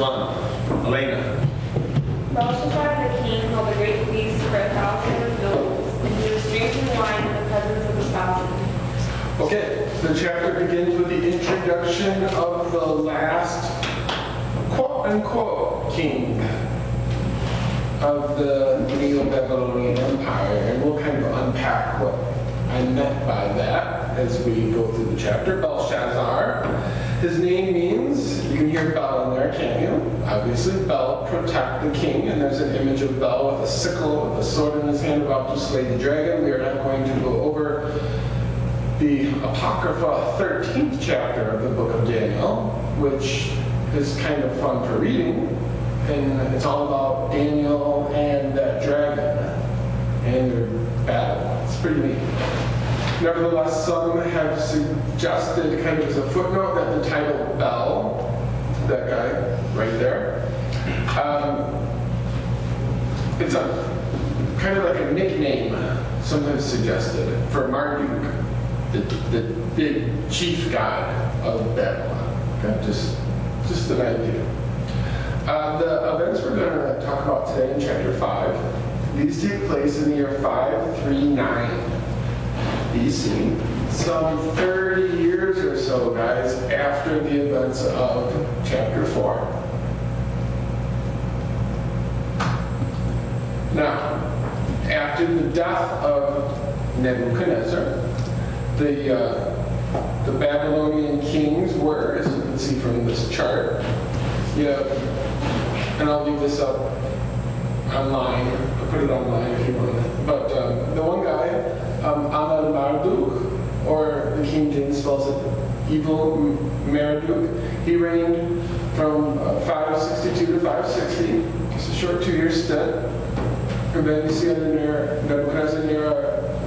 1. Elena. Belshazzar the king held a great feast for 1,000 of nobles, and he was drinking wine in the presence of 1,000. Okay, the chapter begins with the introduction of the last quote-unquote king of the Neo-Babylonian Empire, and we'll kind of unpack what I meant by that as we go through the chapter. Belshazzar. His name means, you can hear Bel in there, can't you? Obviously, Bel, protect the king, and there's an image of Bel with a sickle, with a sword in his hand, about to slay the dragon. We are not going to go over the Apocrypha 13th chapter of the book of Daniel, which is kind of fun for reading, and it's all about Daniel and that dragon and their battle. It's pretty neat. Nevertheless, some have suggested, kind of as a footnote, that the title Bel, that guy right there, it's a kind of like a nickname, sometimes suggested, for Marduk, the big chief god of Babylon. Okay, just an idea. The events we're going to talk about today in chapter 5, these take place in the year 539 BC, some 30 years or so, guys, after the events of chapter 4. Now, after the death of Nebuchadnezzar, the Babylonian kings were, as you can see from this chart, and I'll leave this up online. I'll put it online if you want. But the one guy, Marduk, or the King James spells it evil Marduk, he reigned from 562 to 560. It's a short 2-year stint. And then you see under Nebuchadnezzar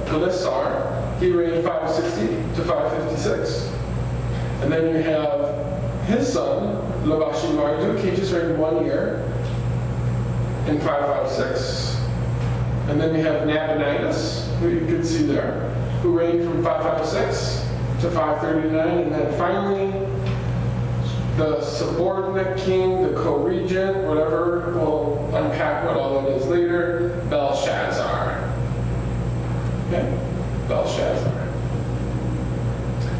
Galisar, he reigned 560 to 556. And then you have his son, Labashi Marduk, he just reigned 1 year in 556. And then you have Nabonidus, who you can see there, who reigned from 556 to 539. And then finally, the subordinate king, the co-regent, whatever, we'll unpack what all that is later, Belshazzar. Okay? Belshazzar.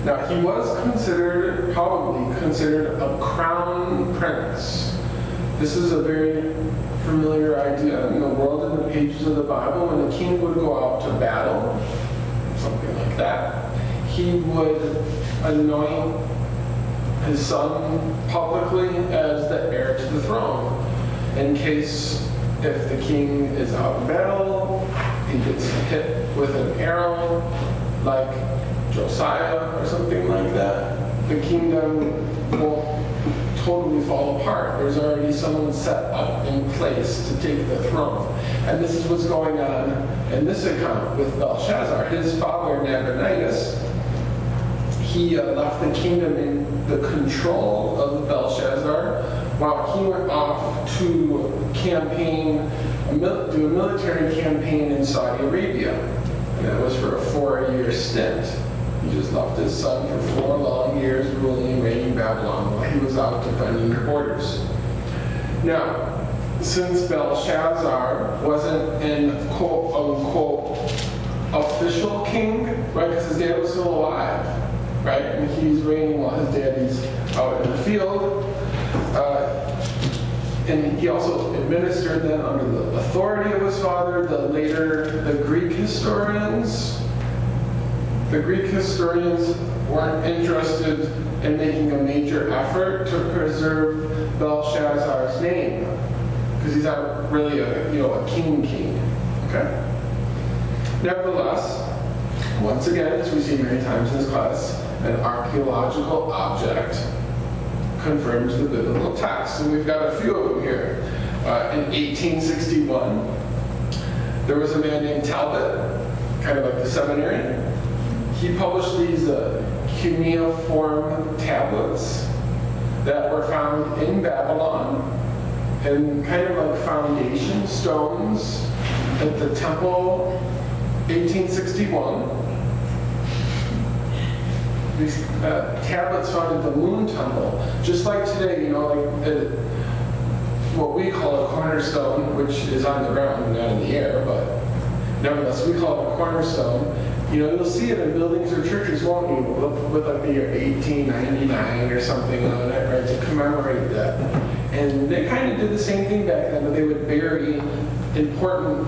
Now, he was probably considered a crown prince. This is a very familiar idea in the world, in the pages of the Bible. When the king would go out to battle, something like that, he would anoint his son publicly as the heir to the throne, in case if the king is out in battle, he gets hit with an arrow, like Josiah or something like that, the kingdom won't totally fall apart. There's already someone set up in place to take the throne. And this is what's going on in this account with Belshazzar. His father, Nabonidus, he left the kingdom in the control of Belshazzar while he went off to do a military campaign in Saudi Arabia. And that was for a 4-year stint. He just left his son for 4 long years ruling and reigning Babylon while he was out defending the borders. Now, since Belshazzar wasn't an quote-unquote official king, right, because his dad was still alive, right, and he's reigning while his daddy's out in the field, and he also administered then under the authority of his father. The Greek historians weren't interested in making a major effort to preserve Belshazzar's name, because he's not really a king. Okay. Nevertheless, once again, as we've seen many times in this class, an archaeological object confirms the biblical text. And we've got a few of them here. In 1861, there was a man named Talbot, kind of like the seminary. He published these cuneiform tablets that were found in Babylon, and kind of like foundation stones at the temple, 1861. These tablets found at the Moon Temple, just like today, what we call a cornerstone, which is on the ground, not in the air, but nevertheless, we call it a cornerstone. You'll see it in buildings or churches, won't you? With like the year 1899 or something on it, right, to commemorate that. And they kind of did the same thing back then, but they would bury important,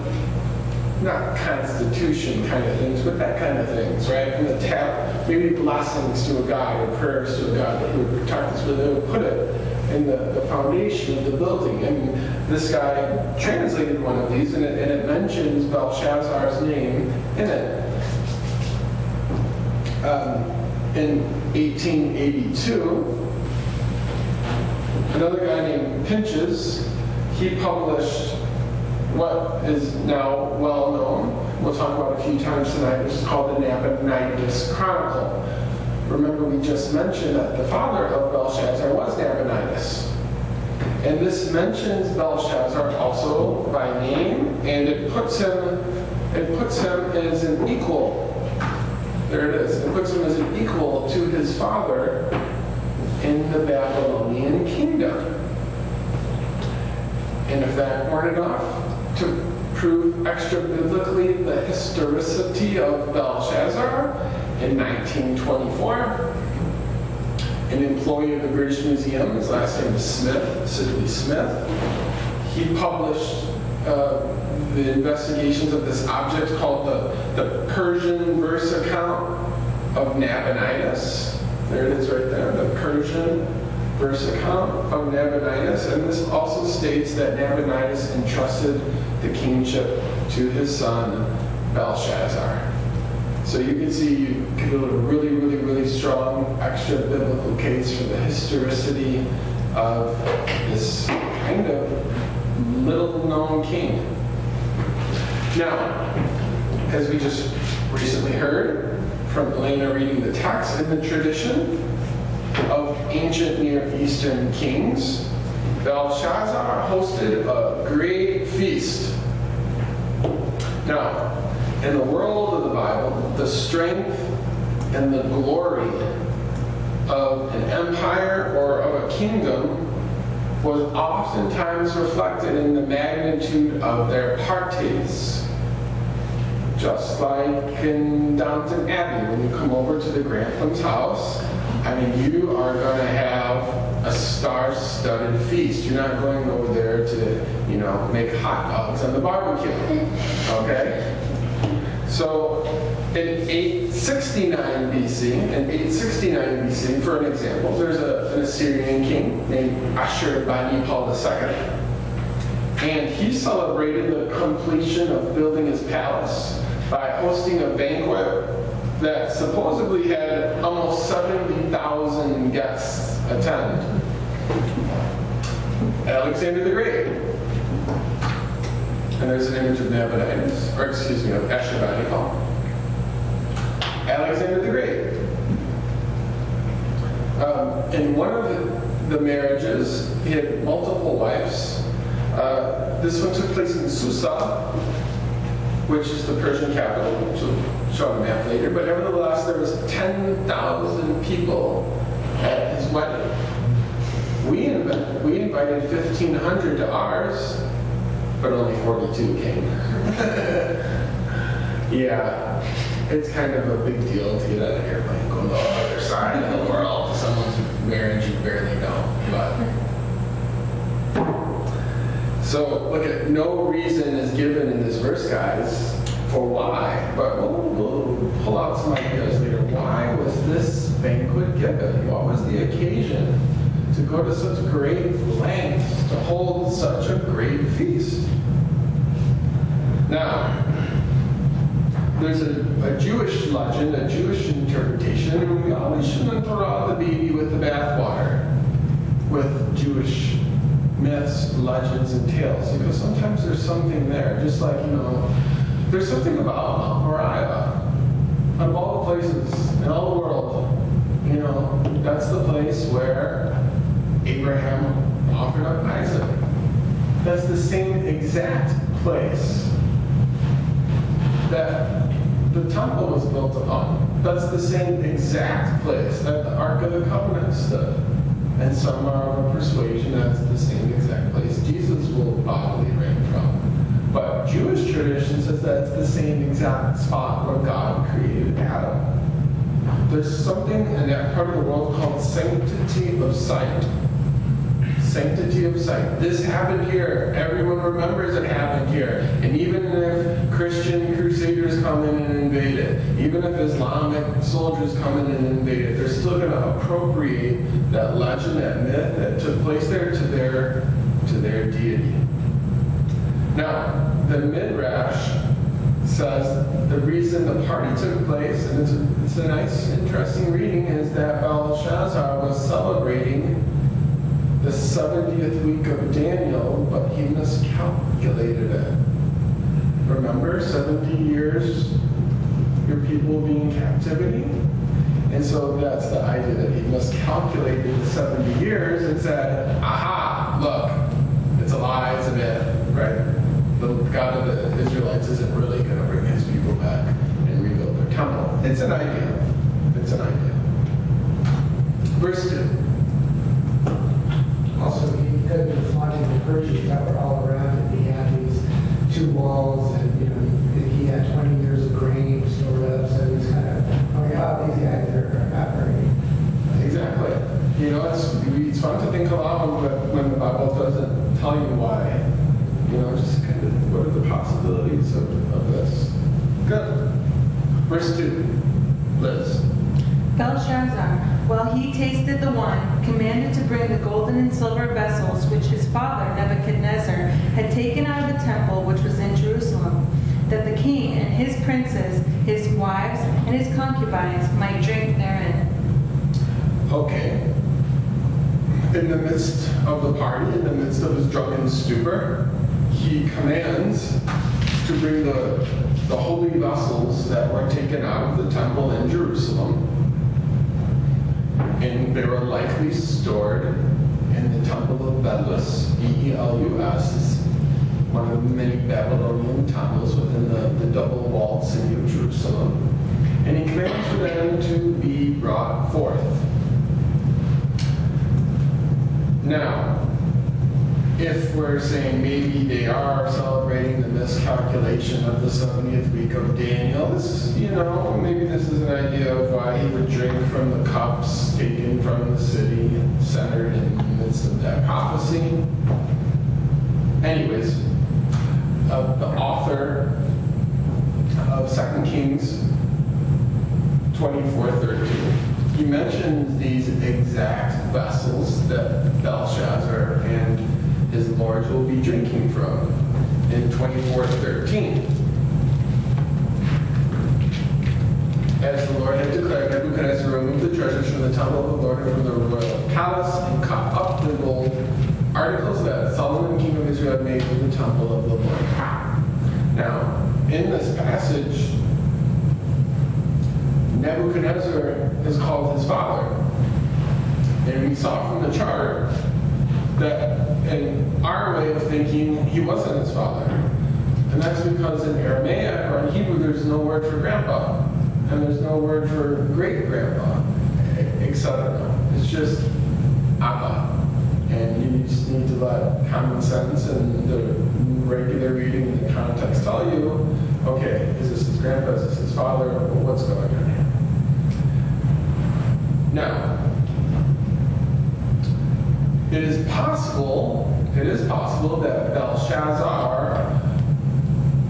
not constitution kind of things, but that kind of things, right? And the tap, maybe blessings to a god or prayers to a god that would protect us, but they would put it in the foundation of the building. And this guy translated one of these, and it mentions Belshazzar's name in it. In 1882, another guy named Pinches, he published what is now well known, we'll talk about a few times tonight, which is called the Nabonidus Chronicle. Remember, we just mentioned that the father of Belshazzar was Nabonidus. And this mentions Belshazzar also by name, and it puts him as an equal. There it is. It puts him as an equal to his father in the Babylonian kingdom. And if that weren't enough to prove extra biblically the historicity of Belshazzar, in 1924, an employee of the British Museum, his last name is Smith, Sidley Smith, he published the investigations of this object called the Persian verse account of Nabonidus. There it is right there, the Persian verse account of Nabonidus. And this also states that Nabonidus entrusted the kingship to his son Belshazzar. So you can see you can build a really, really, really strong extra biblical case for the historicity of this kind of little known king. Now, as we just recently heard from Elena reading the text, in the tradition of ancient Near Eastern kings, Belshazzar hosted a great feast. Now, in the world of the Bible, the strength and the glory of an empire or of a kingdom was oftentimes reflected in the magnitude of their parties. Just like in Downton Abbey, when you come over to the Grantham's house, you are going to have a star-studded feast. You're not going over there to, make hot dogs on the barbecue, okay? So in 869 BC, for an example, there's an Assyrian king named Ashurbanipal II. And he celebrated the completion of building his palace by hosting a banquet that supposedly had almost 70,000 guests attend. Alexander the Great. And there's an image of Nabonidus, of Ashurbanipal. Alexander the Great. In one of the marriages, he had multiple wives. This one took place in Susa, which is the Persian capital, which we'll show on a map later. But nevertheless, there was 10,000 people at his wedding. We invited 1,500 to ours, but only 42 came. Yeah, it's kind of a big deal to get on an airplane, go to the other side of the world to someone's marriage you barely know. So, look at, no reason is given in this verse, guys, for why. But we'll pull out some ideas later. Why was this banquet given? What was the occasion to go to such great lengths to hold such a great feast? Now, there's a Jewish legend, a Jewish interpretation, and we always shouldn't throw out the baby with the bathwater with Jewish myths, legends, and tales, because sometimes there's something there, just like, there's something about Mount Moriah. Out of all the places in all the world, that's the place where Abraham offered up Isaac. That's the same exact place that the temple was built upon. That's the same exact place that the Ark of the Covenant stood. and some are of a persuasion that's the same exact place Jesus will bodily reign from. But Jewish tradition says that's the same exact spot where God created Adam. There's something in that part of the world called sanctity of sight. Sanctity of sight. This happened here. Everyone remembers it happened here. And even if Christian crusaders come in and invade it, even if Islamic soldiers come in and invade it, they're still going to appropriate that legend, that myth that took place there to their deity. Now, the Midrash says the reason the party took place, and it's a nice, interesting reading, is that Belshazzar was celebrating the 70th week of Daniel, but he miscalculated it. Remember, 70 years your people will be in captivity? And so that's the idea that he miscalculated the 70 years and said, aha, look, it's a lie, it's a myth, right? The God of the Israelites isn't really going to bring his people back and rebuild their temple. It's an idea. It's an idea. Verse 2. Also, he could have flaunted the Persians that were all around him. He had these 2 walls, and he had 20 years of grain stored up. So he's kind of, oh yeah, these guys are operating. Exactly. It's fun to think aloud, but when the Bible doesn't tell you why, just kind of what are the possibilities of this? Good. Verse 2. Liz. Belshazzar, while he tasted the wine, commanded to bring the golden and silver vessels which his father Nebuchadnezzar had taken out of the temple which was in Jerusalem, that the king and his princes, his wives, and his concubines might drink therein. Okay. In the midst of the party, in the midst of his drunken stupor, he commands to bring the holy vessels that were taken out of the temple in Jerusalem, and they were likely stored in the temple of Belus, B-E-L-U-S, one of the many Babylonian temples within the double-walled city of Jerusalem. And he commands for them to be brought forth. Now, if we're saying maybe they are celebrating the miscalculation of the 70th week of Daniel, maybe this is an idea of why he would drink from the cups taken from the city and centered in the midst of that prophecy. Anyways, the author of 2 Kings 24:13, he mentions these exact vessels that Belshazzar and his lords will be drinking from in 24:13. As the Lord had declared, Nebuchadnezzar removed the treasures from the temple of the Lord and from the royal palace and cut up the gold articles that Solomon, king of Israel, had made for the temple of the Lord. Now, in this passage, Nebuchadnezzar is called his father. And we saw from the chart that in our way of thinking, he wasn't his father. And that's because in Aramaic or in Hebrew, there's no word for grandpa. And there's no word for great-grandpa, etc. It's just Abba. And you just need to let common sense and the regular reading and the context tell you, okay, is this his grandpa, is this his father, or what's going on here? Now, it is possible that Belshazzar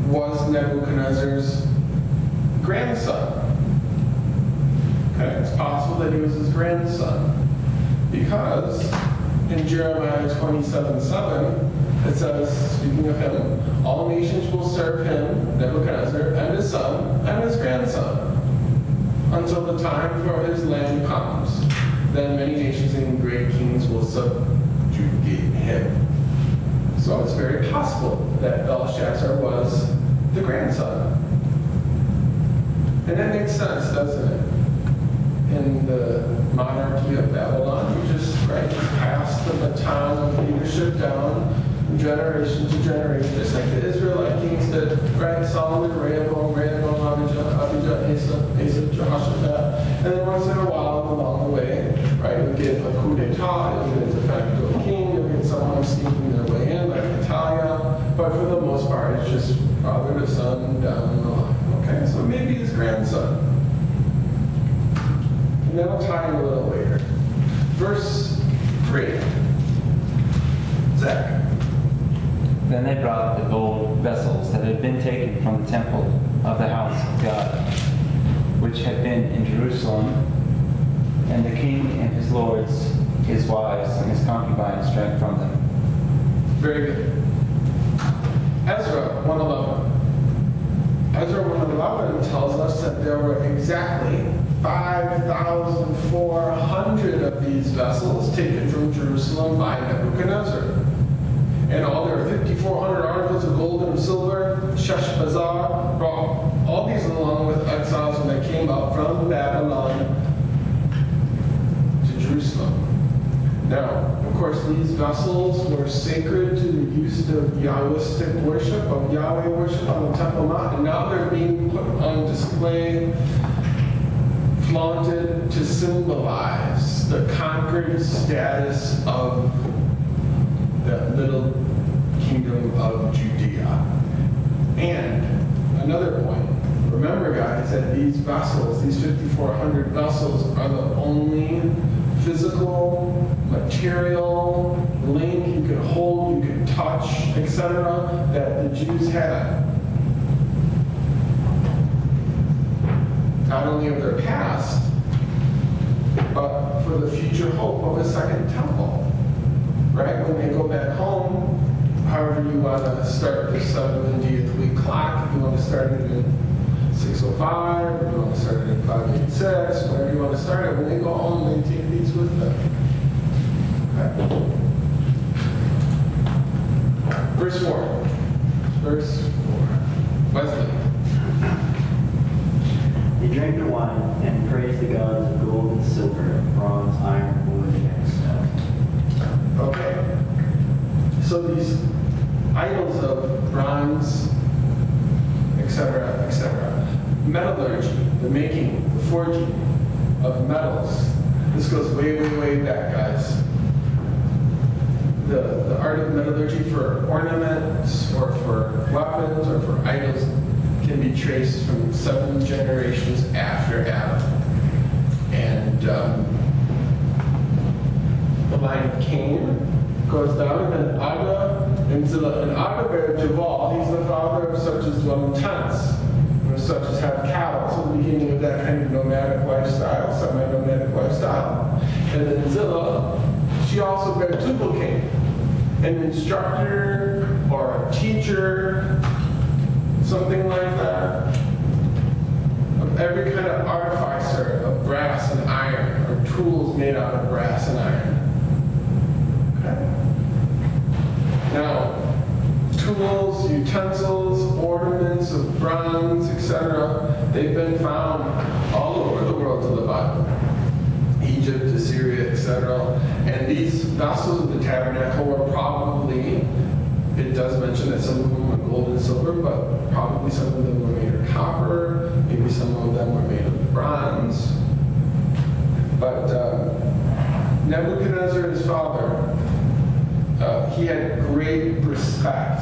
was Nebuchadnezzar's grandson. Okay, it's possible that he was his grandson. Because in Jeremiah 27:7, it says, speaking of him, all nations will serve him, Nebuchadnezzar, and his son, and his grandson, until the time for his land comes. Then many nations and great kings will subjugate him. So it's very possible that Belshazzar was the grandson. And that makes sense, doesn't it? In the monarchy of Babylon, you just pass the baton of leadership down from generation to generation, just like the Israelite kings did, right? Solomon, Rehoboam, Abijah, Asa, Jehoshaphat. And then once in a while along the way, right, we get a coup d'etat but for the most part, it's just father to son down the line. Okay, so maybe his grandson. And that'll tie in a little later. Verse 3. Zach. Then they brought the gold vessels that had been taken from the temple of the house of God, which had been in Jerusalem, and the king and his lords, his wives, and his concubines drank from them. Very good. Ezra 1:11. Ezra 1:11 tells us that there were exactly 5,400 of these vessels taken from Jerusalem by Nebuchadnezzar. And all their 5,400 articles of gold and silver, Sheshbazzar brought all these along with exiles when they came up from Babylon to Jerusalem. Now, of course, these vessels were sacred to the use of Yahwistic worship, of Yahweh worship on the Temple Mount, and now they're being put on display, flaunted to symbolize the conquered status of the little kingdom of Judea. And another point, remember guys, that these vessels, these 5,400 vessels, are the only physical, material link you could hold, you could touch, etc., that the Jews had. Not only of their past, but for the future hope of a second temple. Right? When they go back home, however you want to start the 70th week clock, if you want to start it in 605, or you want to start it in 586, wherever you want to start it, when they go home, they take these with them. Okay. Verse 4. Verse 4. Wesley. They drank the wine and praised the gods of gold and silver, bronze, iron, wood, and stone. Okay. So these idols of bronze, etc., etc. Metallurgy, the making, the forging of metals. This goes way, way, way back, guys. The art of metallurgy for ornaments or for weapons or for idols can be traced from 7 generations after Adam. And the line of Cain goes down, and then Ada and Zillah. And Ada bare Jabal, he's the father of such as dwell in tents, or such as have cattle. So the beginning of that kind of nomadic lifestyle, semi-nomadic lifestyle. And then Zillah, she also bare Tubal-Cain, an instructor or a teacher, something like that, of every kind of artificer of brass and iron, or tools made out of brass and iron. Now, tools, utensils, ornaments of bronze, etc., they've been found all over the world in the Bible. Egypt, Assyria, etc. And these vessels of the tabernacle were probably, it does mention that some of them were gold and silver, but probably some of them were made of copper, maybe some of them were made of bronze. But Nebuchadnezzar, his father, he had great respect,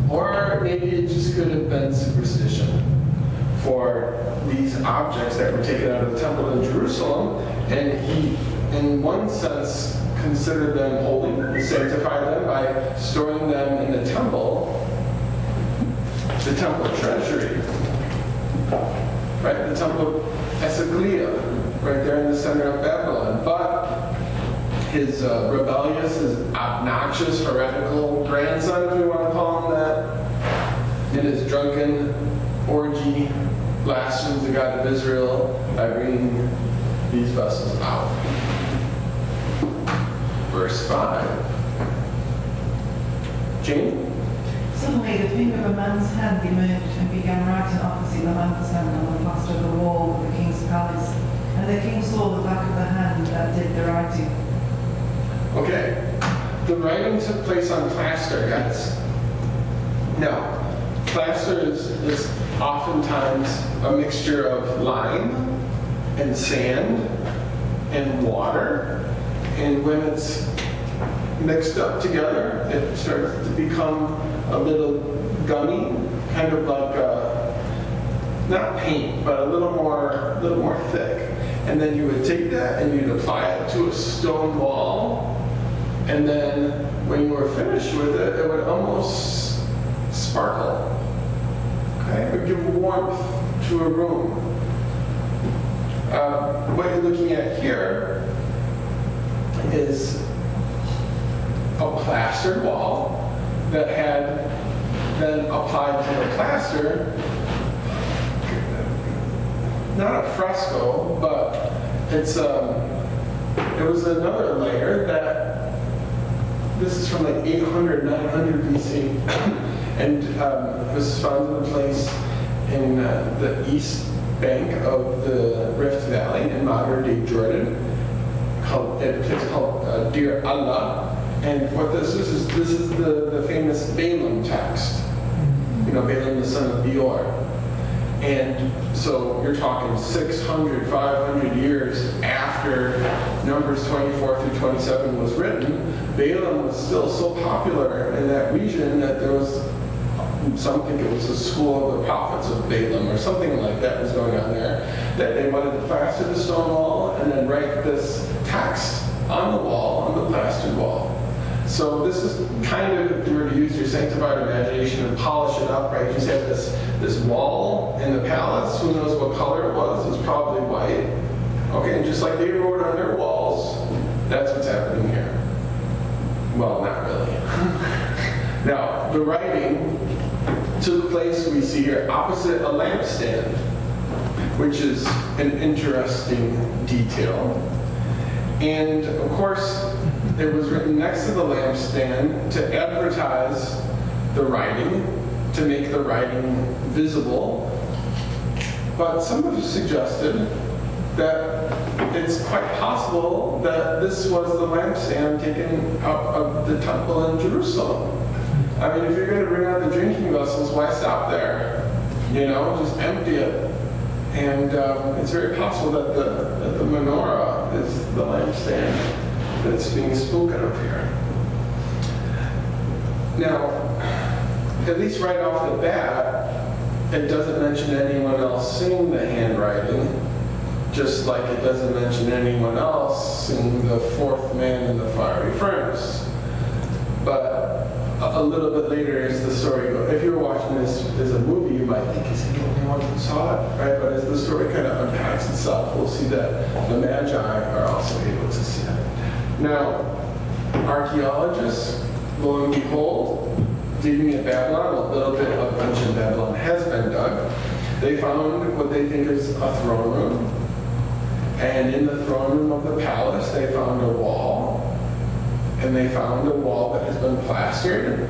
or maybe it just could have been superstition, for these objects that were taken out of the temple in Jerusalem, and he, in one sense, considered them holy, he sanctified them by storing them in the temple treasury, right? The temple of Esaglia, right there in the center of Babylon. But his rebellious, his obnoxious, heretical grandson, if you want to call him that, in his drunken orgy, blasphemes the God of Israel by bringing these vessels out. Verse 5. Jane? Suddenly the finger of a man's hand emerged and began writing opposite the man's hand on the plaster of the wall of the king's palace. And the king saw the back of the hand that did the writing. Okay, the writing took place on plaster, guys. Now, plaster is oftentimes a mixture of lime and sand and water, and when it's mixed up together, it starts to become a little gummy, kind of like not paint, but a little more thick. And then you would take that and you'd apply it to a stone wall. And then when you were finished with it, it would almost sparkle. Okay, it would give warmth to a room. What you're looking at here is a plastered wall that had then applied to the plaster, not a fresco, but it was another layer that, this is from like 800, 900 BC, and it was found in a place in the east bank of the Rift Valley in modern-day Jordan, called a place called Deir Allah. And what this is the famous Balaam text. You know, Balaam the son of Beor. And so you're talking 600, 500 years after Numbers 24 through 27 was written. Balaam was still so popular in that region that there was, some think it was a school of the prophets of Balaam or something like that was going on there, that they wanted to plaster the stone wall and then write this text on the wall, on the plastered wall. So this is kind of, if you were to use your sanctified imagination and polish it up, right? You just have this wall in the palace. Who knows what color it was? It was probably white. Okay, and just like they wrote on their walls, that's what's happening here. Well, not really. Now, the writing took place, we see here, opposite a lampstand, which is an interesting detail. And of course, it was written next to the lampstand to advertise the writing, to make the writing visible. But some have suggested that it's quite possible that this was the lampstand taken out of the temple in Jerusalem. I mean, if you're going to bring out the drinking vessels, why stop there? You know, just empty it. And it's very possible that the menorah is the lampstand that's being spoken of here. Now, at least right off the bat, it doesn't mention anyone else seeing the handwriting, just like it doesn't mention anyone else seeing the fourth man in the fiery furnace. But a little bit later as the story goes, if you were watching this as a movie, you might think, is he the only one who saw it? Right? But as the story kind of unpacks itself, we'll see that the Magi are also able to see it. Now, archaeologists, lo and behold, digging at Babylon, a little bit of ancient Babylon has been dug. They found what they think is a throne room. And in the throne room of the palace, they found a wall. And they found a wall that has been plastered.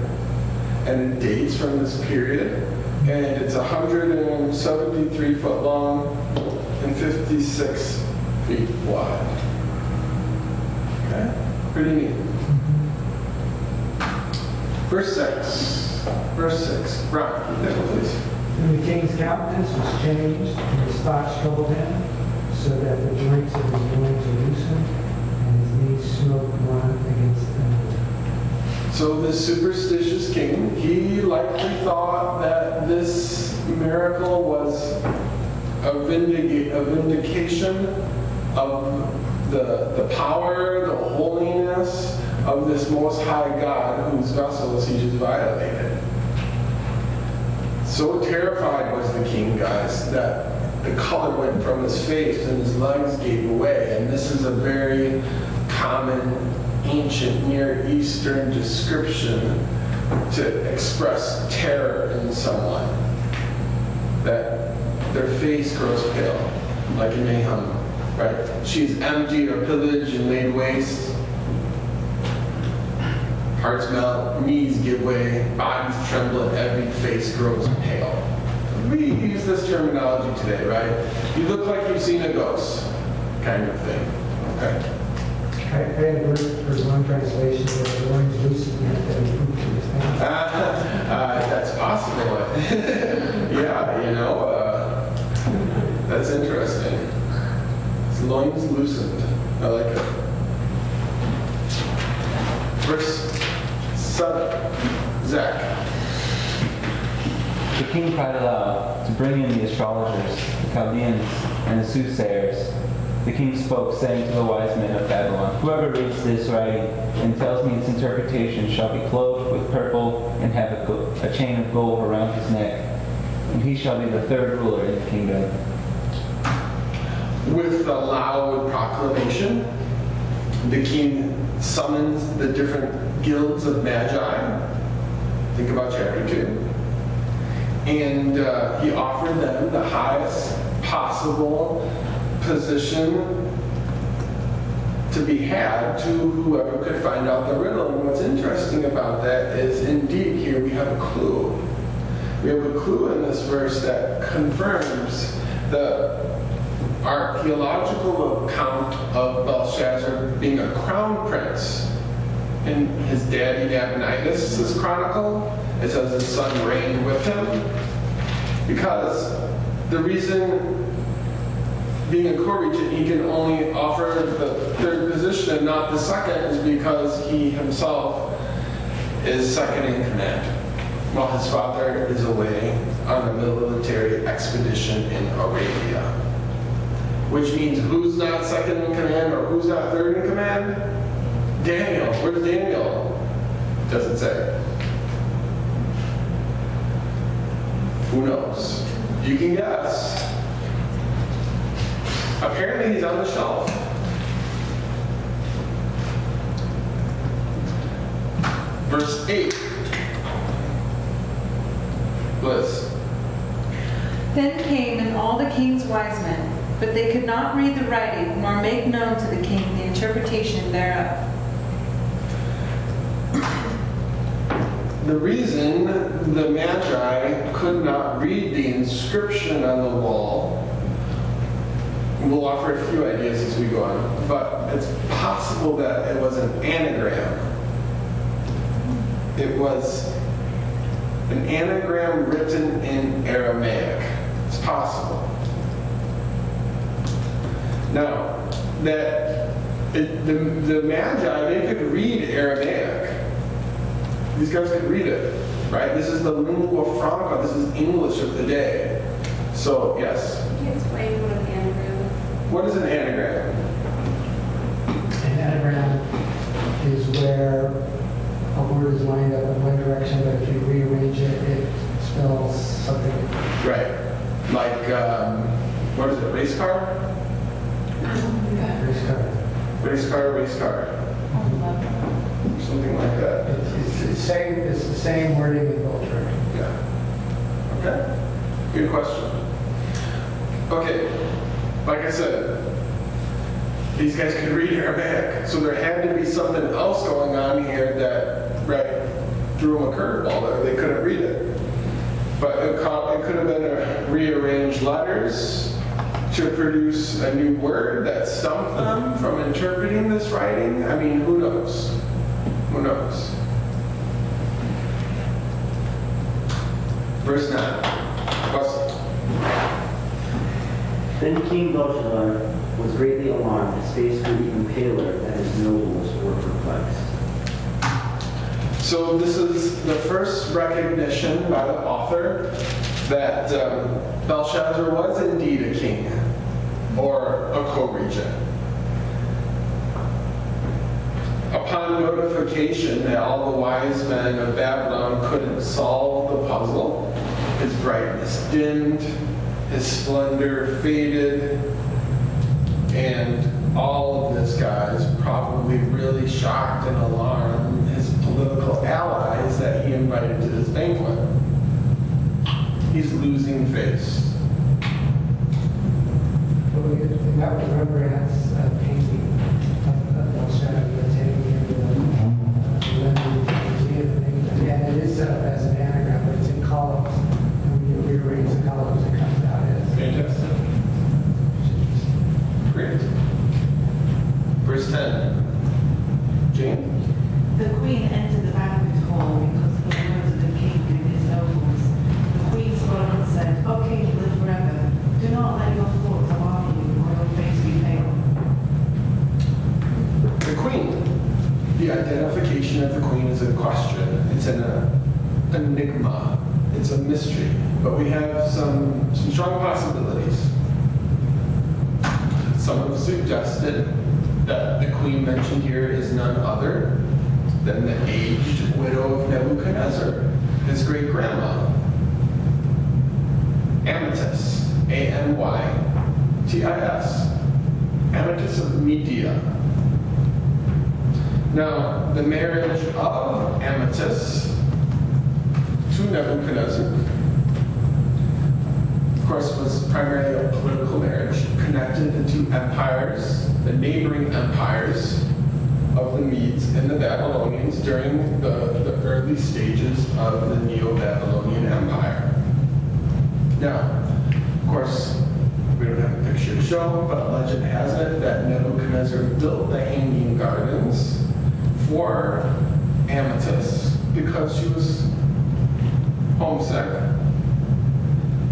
And it dates from this period. And it's 173 foot long and 56 feet wide. Okay? Pretty neat. Verse 6. Verse 6. Ron, next one, please. And the king's countenance was changed, and his thoughts troubled him, so that the joints of his loins were loosened, and his knees smote one against another. So this superstitious king, he likely thought that this miracle was a vindication of the power, the holiness of this Most High God whose vessels he just violated. So terrified was the king, guys, that the color went from his face and his legs gave way. And this is a very common ancient Near Eastern description to express terror in someone. That their face grows pale, like in Nahum, right? She's emptied or pillaged and laid waste. Hearts melt, knees give way, bodies tremble, and every face grows pale. We use this terminology today, right? You look like you've seen a ghost, kind of thing. Okay. I had a verse one translation where the loins loosened and that he moved to his hands. That's possible. Yeah, you know, that's interesting. His loins loosened. I like it. Verse 7. Zach. The king cried aloud to bring in the astrologers, the Chaldeans, and the soothsayers. The king spoke, saying to the wise men of Babylon, "Whoever reads this writing and tells me its interpretation shall be clothed with purple and have a chain of gold around his neck, and he shall be the third ruler in the kingdom." With a loud proclamation, the king summons the different guilds of magi. Think about chapter 2. And he offered them the highest possible position to be had to whoever could find out the riddle. And what's interesting about that is, indeed, here we have a clue. We have a clue in this verse that confirms the archaeological account of Belshazzar being a crown prince. In his daddy Nabonidus' chronicle, it says his son reigned with him. Because the reason, being a co-regent, he can only offer the third position and not the second is because he himself is second in command, while his father is away on a military expedition in Arabia. Which means who's not second in command or who's not third in command? Daniel. Where's Daniel? Doesn't say. Who knows? You can guess. Apparently he's on the shelf. Verse 8. Liz. Then came and all the king's wise men, but they could not read the writing, nor make known to the king the interpretation thereof. The reason the Magi could not read the inscription on the wall, we'll offer a few ideas as we go on, but it's possible that it was an anagram. It was an anagram written in Aramaic. It's possible. Now, the Magi, they could read Aramaic. These guys could read it, right? This is the lingua franca. This is English of the day. So, yes. Can you explain what an anagram is? What is an anagram? An anagram is where a word is lined up in one direction, but if you rearrange it, it spells something. Right. Like, what is it, race car? Race car. Race car, race car. Something like that. It's the same wording in both directions. Yeah. Okay. Good question. Okay. Like I said, these guys could read Aramaic, so there had to be something else going on here that, right, threw them a curveball there. They couldn't read it. But it could have been rearranged letters to produce a new word that stumped them from interpreting this writing. I mean, who knows? Who knows? Verse 9. Wesley. Then King Belshazzar was greatly alarmed. His face grew even paler, and his nobles were perplexed. So this is the first recognition by the author that Belshazzar was indeed a king or a co-regent. Upon notification that all the wise men of Babylon couldn't solve the puzzle, his brightness dimmed, his splendor faded, and all of this, guys, probably really shocked and alarmed his political allies that he invited to this banquet. He's losing face. Well, that was Rembrandt's painting of Belshazzar taking him to the museum. And it is set up as an anagram, but it's in columns. And when you rearrange the columns, it comes out as. Fantastic. Great. Verse 10. Jane? The queen entered the banquet hall because of the words of the king and his nobles. The queen spoke and said, "O king, live forever. Do not let your thoughts alarm you or your face be pale." The queen. The identification of the queen is a question. It's an enigma. It's a mystery. but we have some strong possibilities. Some have suggested that the queen mentioned here is none other than the aged widow of Nebuchadnezzar, his great-grandma, Amytis, Amytis, Amytis of Media. Now, the marriage of Amytis to Nebuchadnezzar, of course, was primarily a political marriage connected to empires, the neighboring empires of the Medes and the Babylonians during the early stages of the Neo-Babylonian Empire. Now, of course, we don't have a picture to show, but legend has it that Nebuchadnezzar built the Hanging Gardens for Amytis because she was homesick,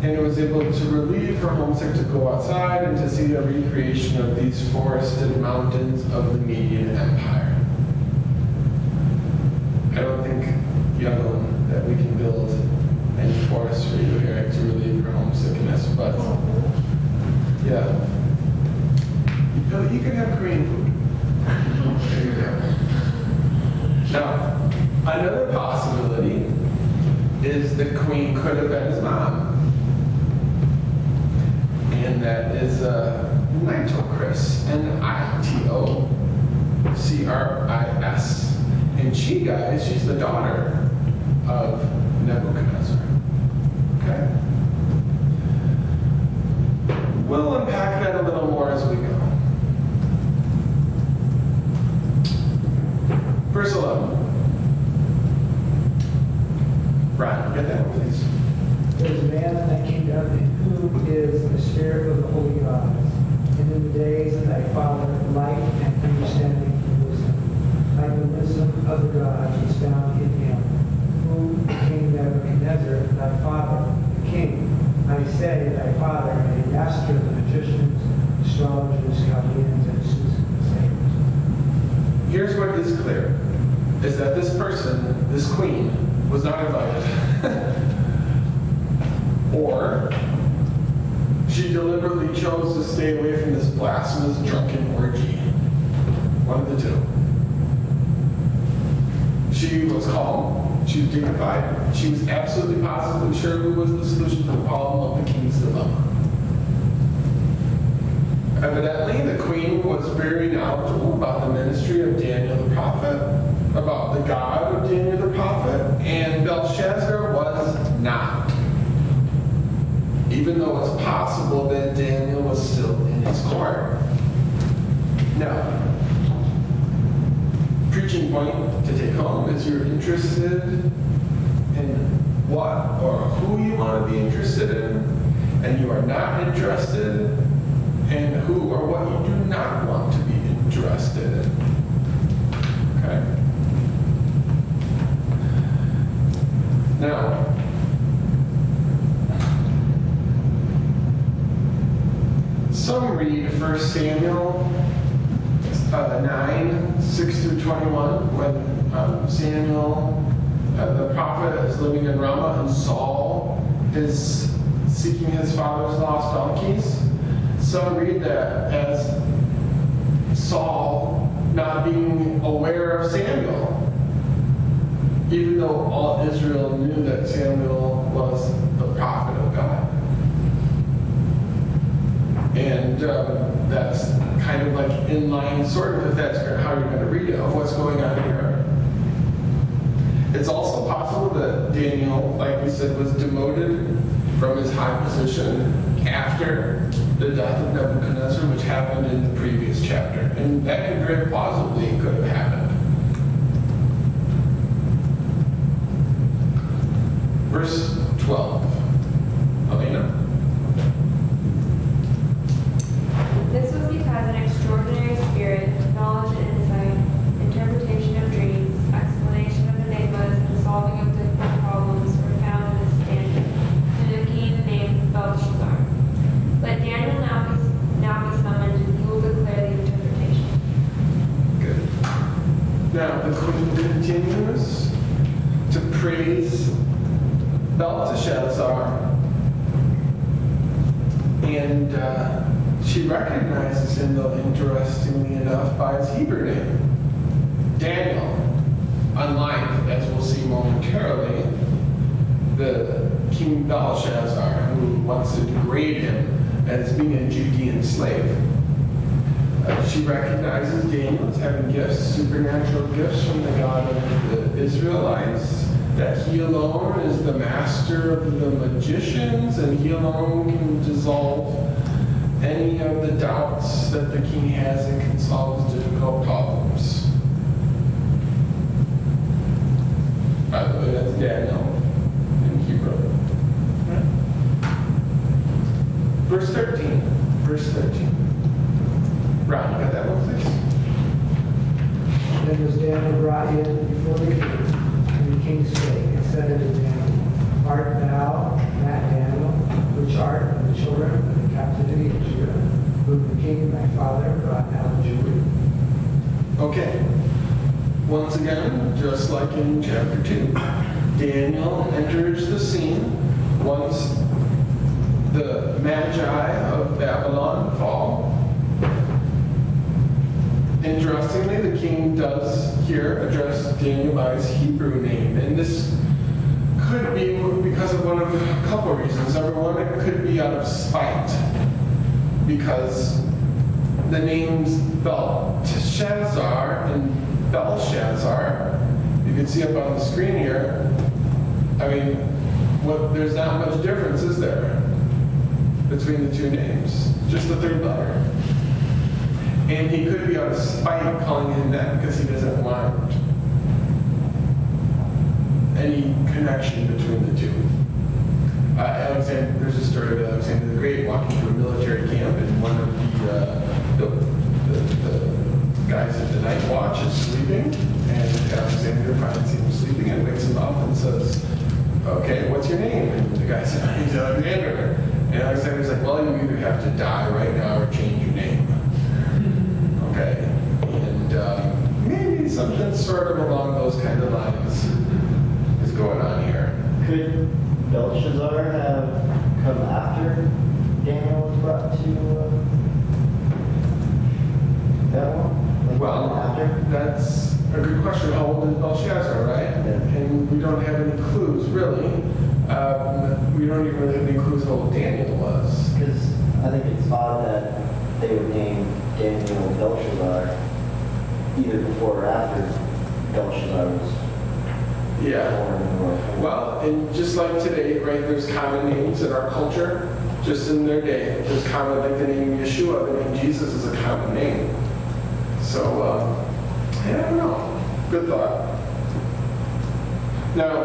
and was able to relieve her homesick to go outside and to see a recreation of these forested mountains of the Median Empire. I don't think, young one, that we can build any forest for you here to relieve your homesickness, but yeah. You can have Korean food. There you go. Now, another possibility is the queen could have been his mom. And that is Nitocris, Nitocris. And she, guys, she's the daughter of Nebuchadnezzar. Okay? We'll unpack that a little more as we go. Verse 11. Brian, get that one, please. There's a man in thy kingdom in whom is the spirit of the holy gods. And in the days of thy father, light and understanding and wisdom. Like the wisdom of the gods was found in him, whom King Nebuchadnezzar, thy father, the king, I say thy father, a master of the magicians, astrologers, Chaldeans, and soothsayers. Here's what is clear, is that this person, this queen, was not invited. Or she deliberately chose to stay away from this blasphemous drunken orgy. One of the two. She was calm, she was dignified, she was absolutely positively sure who was the solution to the problem of the king's dilemma. Evidently, the queen was very knowledgeable about the ministry of Daniel the prophet, about the God of Daniel the prophet, and Belshazzar was not. Even though it's possible that Daniel was still in his court. Now, preaching point to take home is you're interested in what or who you want to be interested in, and you are not interested in who or what you do not want to be interested in. Okay? Now, some read 1 Samuel 9, 6 through 21, when Samuel, the prophet, is living in Ramah and Saul is seeking his father's lost donkeys. Some read that as Saul not being aware of Samuel, even though all Israel knew that Samuel was the prophet of God. And that's kind of like in line, sort of, if that's how you're going to read it, of what's going on here. It's also possible that Daniel, like we said, was demoted from his high position after the death of Nebuchadnezzar, which happened in the previous chapter. And that could very plausibly could have happened. Verse 12. Elena? This was because an extraordinary spirit, knowledge and insight, interpretation of dreams, explanation of enigmas, and solving of difficult problems were found in this Daniel, through the king named Belshazzar. Let Daniel now be summoned, and he will declare the interpretation. Good. Now, the queen continues to praise Belteshazzar And she recognizes him, though, interestingly enough, by his Hebrew name, Daniel. Unlike, as we'll see momentarily, the King Belshazzar, who wants to degrade him as being a Judean slave. She recognizes Daniel as having gifts, supernatural gifts from the God of the Israelites, that he alone is the master of the magicians, and he alone can dissolve any of the doubts that the king has and can solve his difficult problems. By the way, that's Daniel in Hebrew. Verse 13. Verse 13. Ron, you got that one, please? Then was Daniel brought in before the king, and the king spake and said unto Daniel, Art thou that Daniel, which art of the children of the captivity of Judah, whom the king my father brought out of Judah? Okay. Once again, just like in chapter 2, Daniel enters the scene once the Magi of Babylon fall. Interestingly, the king does here address Daniel by his Hebrew name, and this could be because of one of a couple of reasons. Number one, it could be out of spite, because the names Belteshazzar and Belshazzar, you can see up on the screen here. I mean, there's not much difference, is there, between the two names? Just the third letter. And he could be out of spite calling him that because he doesn't want any connection between the two. There's a story of Alexander the Great walking to a military camp, and one of the guys at the night watch is sleeping, and Alexander finds him sleeping and wakes him up and says, "Okay, what's your name?" And the guy said, "My name's Alexander." And Alexander's like, "Well, you either have to die right now or change your name." Okay, and maybe something sort of along those kind of lines is going on here. Could Belshazzar have come after Daniel was brought to Babylon? Like Well, after? that's a good question. How old is Belshazzar, right? Yeah. And we don't have any clues, really. We don't even really have any clues how old Daniel was. Because I think it's odd that they would name Daniel Belshazzar either before or after Belshazzar was Yeah. born. Well, and just like today, right, there's common names in our culture, just in their day. There's common, like the name Yeshua, the name Jesus is a common name. So, I don't know. Good thought. Now,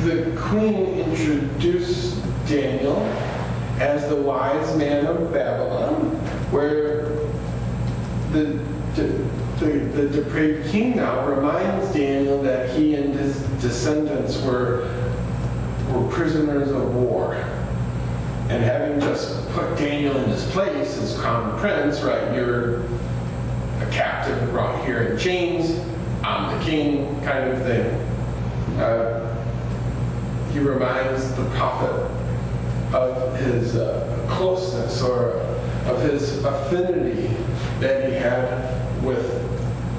the queen introduced Daniel as the wise man of Babylon, where the depraved king now reminds Daniel that he and his descendants were prisoners of war. And having just put Daniel in his place as crown prince, right, you're a captive brought here in chains, I'm the king, kind of thing. He reminds the prophet of his closeness or of his affinity that he had with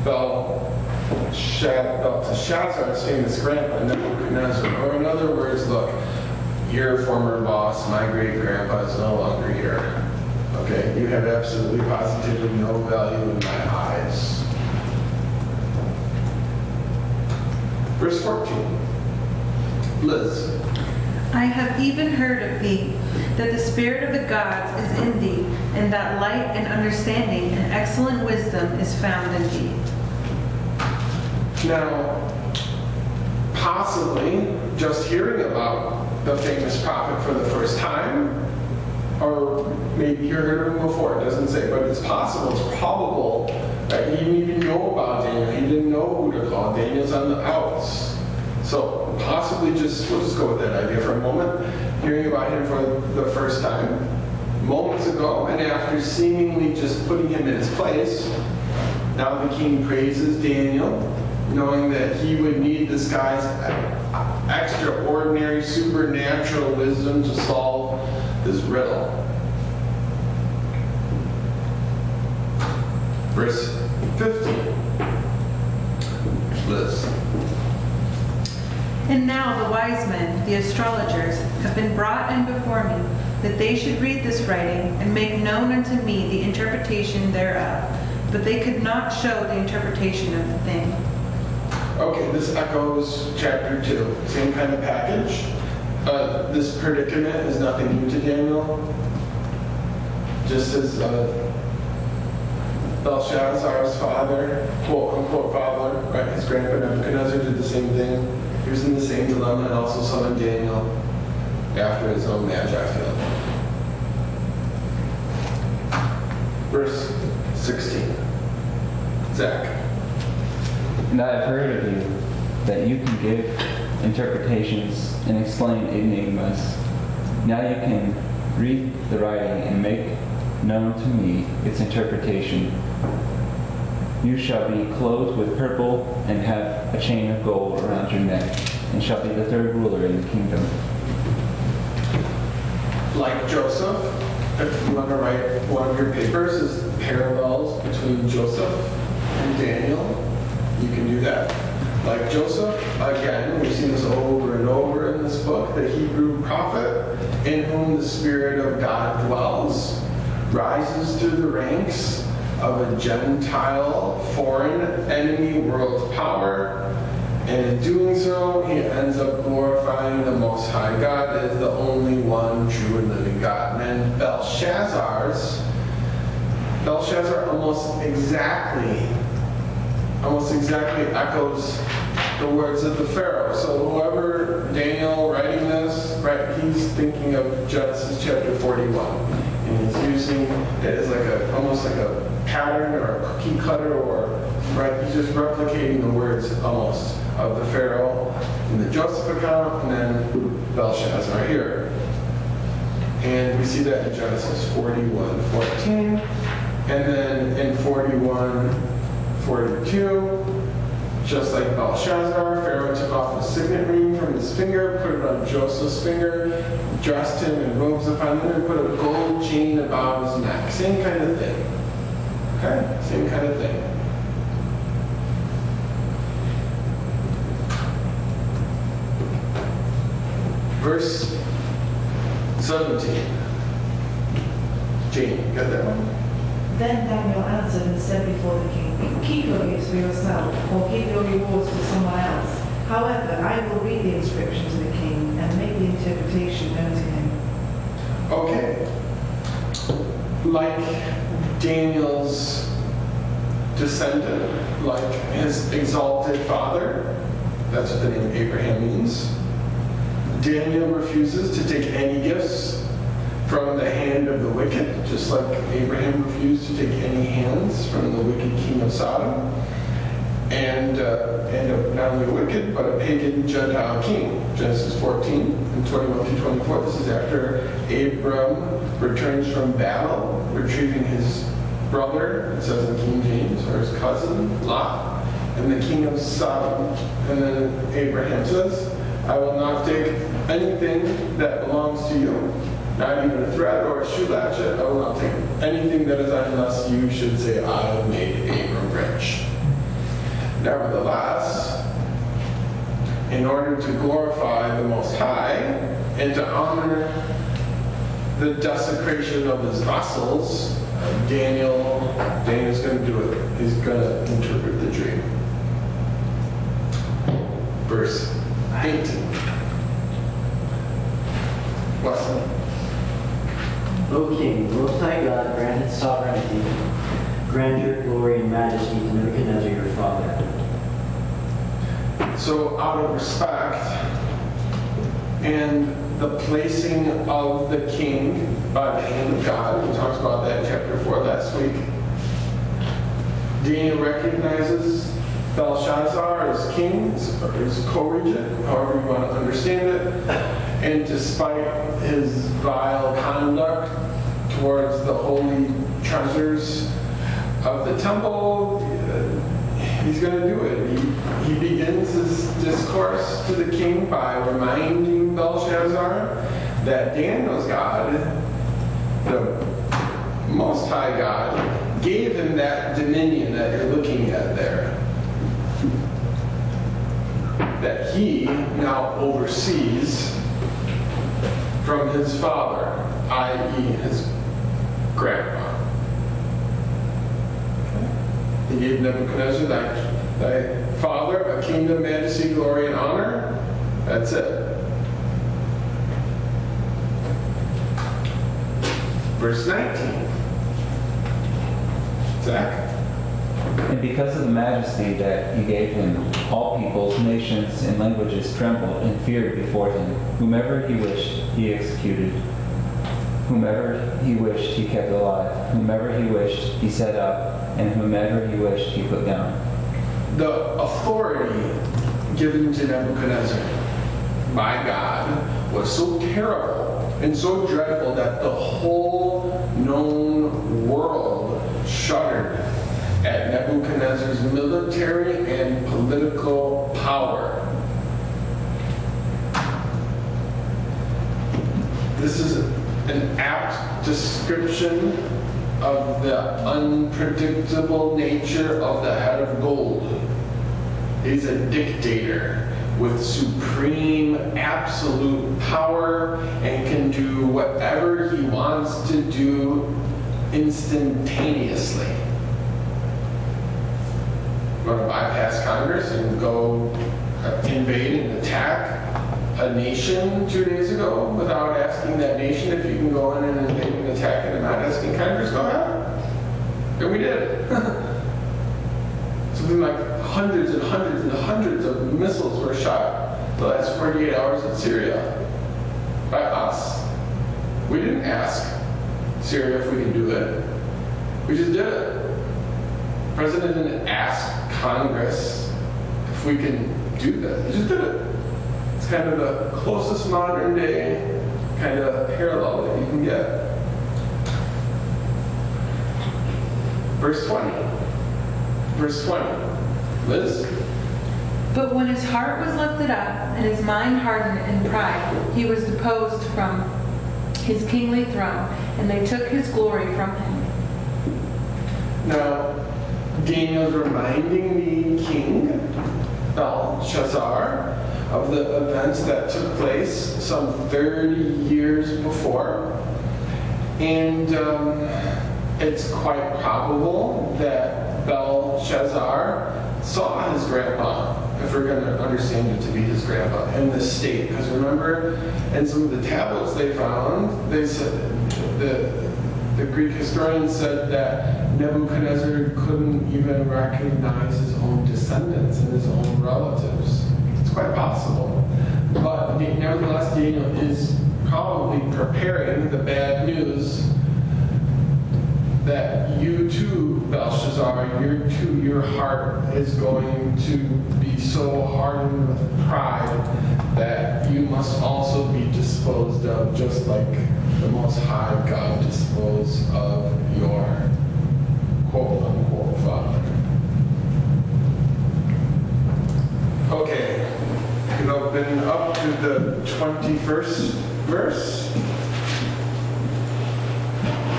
Belteshazzar's famous grandpa, Nebuchadnezzar. Or in other words, look, your former boss, my great-grandpa, is no longer here. Okay, you have absolutely positively no value in my eyes. Verse 14. Liz. I have even heard of thee, that the spirit of the gods is in thee, and that light and understanding and excellent wisdom is found in thee. Now, possibly just hearing about the famous prophet for the first time, or maybe you heard of him before, it doesn't say, but it's possible, it's probable that he didn't even know about Daniel. He didn't know who to call. Daniel's on the outs. So possibly we'll just go with that idea for a moment, hearing about him for the first time, moments ago, and after seemingly just putting him in his place, now the king praises Daniel, knowing that he would need this guy's extraordinary supernatural wisdom to solve this riddle. Verse 15. Liz. And now the wise men, the astrologers, have been brought in before me, that they should read this writing and make known unto me the interpretation thereof. But they could not show the interpretation of the thing. Okay, this echoes chapter 2. Same kind of package. This predicament is nothing new to Daniel. Just as Belshazzar's father, quote unquote father, right, his grandpa Nebuchadnezzar did the same thing. He was in the same dilemma and also summoned Daniel after his own magi failed. Verse 16. Zach. And I have heard of you, that you can give interpretations and explain enigmas. Now you can read the writing and make known to me its interpretation. You shall be clothed with purple and have a chain of gold around your neck, and shall be the third ruler in the kingdom. Like Joseph, if you want to write one of your papers is parallels between Joseph and Daniel, you can do that. Like Joseph, again, we've seen this over and over in this book, the Hebrew prophet, in whom the Spirit of God dwells, rises through the ranks of a Gentile, foreign, enemy world power, and in doing so, he ends up glorifying the Most High God as the only one true and living God. And Belshazzar almost exactly echoes the words of the Pharaoh. So whoever, Daniel writing this, right, he's thinking of Genesis chapter 41. And he's using it as almost like a pattern or a cookie cutter, or, right, he's just replicating the words almost of the Pharaoh in the Joseph account, and then Belshazzar here. And we see that in Genesis 41:14, and then in 41:42, just like Belshazzar, Pharaoh took off the signet ring from his finger, put it on Joseph's finger, dressed him in robes upon him, and put a gold chain about his neck. Same kind of thing. Okay? Same kind of thing. Verse 17. Jane, got that one? Then Daniel answered and said before the king, keep your gifts for yourself, or give your rewards to someone else. However, I will read the inscription to the king and make the interpretation known to him. Okay. Like Daniel's descendant, like his exalted father, that's what the name Abraham means, Daniel refuses to take any gifts from the hand of the wicked, just like Abraham refused to take any hands from the wicked king of Sodom, and not only a wicked, but a pagan Gentile king. Genesis 14 and 21 through 24. This is after Abram returns from battle, retrieving his brother, it says in King James, or his cousin, Lot, and the king of Sodom. And then Abraham says, I will not take anything that belongs to you, not even a thread or a shoe latchet. I will not take anything that is unless you should say, I have made Abram rich. Nevertheless, in order to glorify the Most High and to honor the desecration of his vassals, Daniel's going to do it. He's going to interpret the dream. Verse 18. Wesley. O King, the Most High God granted sovereignty, grandeur, glory, and majesty to Nebuchadnezzar your father. So out of respect and the placing of the king by the hand of God, we talked about that in chapter 4 last week, Daniel recognizes Belshazzar as king, as co-regent, however you want to understand it, and despite his vile conduct towards the holy treasures of the temple, he's going to do it. He begins his discourse to the king by reminding Belshazzar that Daniel's God, the Most High God, gave him that dominion that you're looking at there. That he now oversees from his father, i.e. his grandpa. He gave Nebuchadnezzar thy father a kingdom, majesty, glory, and honor. That's it. Verse 19. Zach? And because of the majesty that he gave him, all peoples, nations, and languages trembled and feared before him. Whomever he wished, he executed. Whomever he wished, he kept alive. Whomever he wished, he set up. And whomever he wished, he put down. The authority given to Nebuchadnezzar by God was so terrible and so dreadful that the whole known world shuddered at Nebuchadnezzar's military and political power. This is an apt description of the unpredictable nature of the head of gold. He's a dictator with supreme, absolute power and can do whatever he wants to do instantaneously. Want to bypass Congress and go invade and attack a nation 2 days ago without asking that nation if you can go in and invade and attack it and not asking Congress, go ahead. And we did. Something like hundreds and hundreds and hundreds of missiles were shot the last 48 hours in Syria by us. We didn't ask Syria if we can do it. We just did it. The president didn't ask Congress if we can do that. He just did it. It's kind of the closest modern day kind of parallel that you can get. Verse 20. Verse 20. Liz? But when his heart was lifted up and his mind hardened in pride, he was deposed from his kingly throne, and they took his glory from him. Now, Daniel's reminding the king, Belshazzar, of the events that took place some 30 years before. And it's quite probable that Belshazzar saw his grandpa, if we're going to understand it to be his grandpa, in this state. Because remember, in some of the tablets they found, they said, the Greek historian said that Nebuchadnezzar couldn't even recognize his own descendants and his own relatives. It's quite possible. But nevertheless, Daniel is probably preparing the bad news that you too, Belshazzar, your heart is going to be so hardened with pride that you must also be disposed of, just like the Most High God disposed of your quote-unquote father. Okay, we've been up to the 21st verse.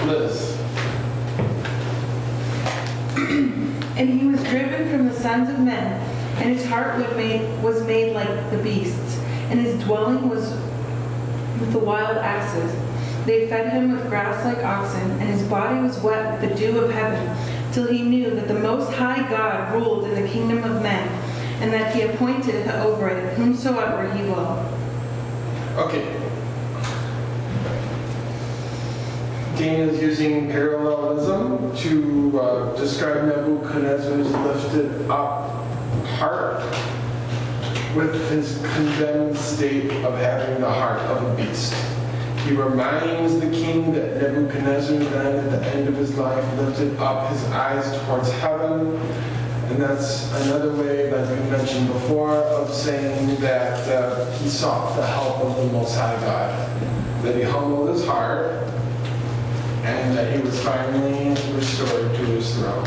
Liz. And he was driven from the sons of men, and his heart was made like the beasts, and his dwelling was with the wild asses. They fed him with grass like oxen, and his body was wet with the dew of heaven, till he knew that the Most High God ruled in the kingdom of men, and that he appointed over it whomsoever he will. Okay. Daniel's using parallelism to describe Nebuchadnezzar's lifted up heart with his condemned state of having the heart of a beast. He reminds the king that Nebuchadnezzar then at the end of his life lifted up his eyes towards heaven. And that's another way, like we mentioned before, of saying that he sought the help of the Most High God. That he humbled his heart and that he was finally restored to his throne.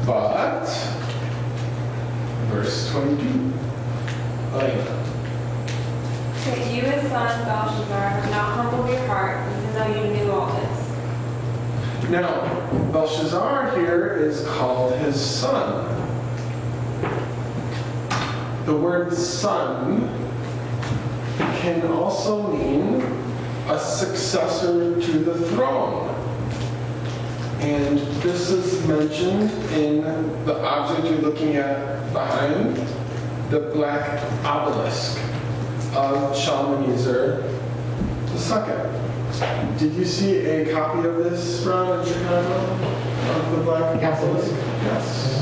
But, verse 22. But you, his son Belshazzar, have not humbled your heart, even though you knew all this. Now, Belshazzar here is called his son. The word son can also mean a successor to the throne. And this is mentioned in the object you're looking at behind, the black obelisk of Shalmaneser II. Did you see a copy of this, Ron, in Chicago? Of the black obelisk? Yes.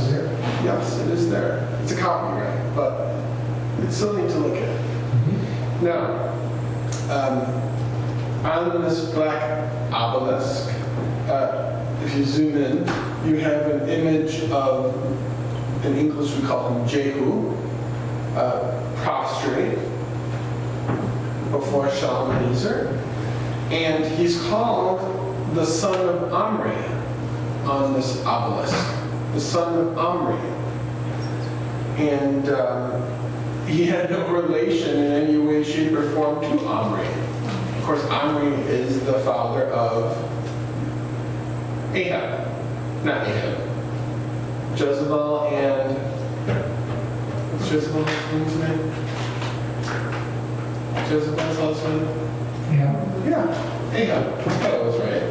Yes, it is there. It's a copyright, but it's something to look at. Now, on this black obelisk, if you zoom in, you have an image of, in English we call him Jehu, prostrate before Shalmaneser. And he's called the son of Omri on this obelisk, the son of Omri. And he had no relation in any way, shape, or form to Omri. Of course, Omri is the father of Ahab, not Ahab. Jezebel and, what's Jezebel's name? Jezebel's husband? Yeah, Ahab. I thought I was right.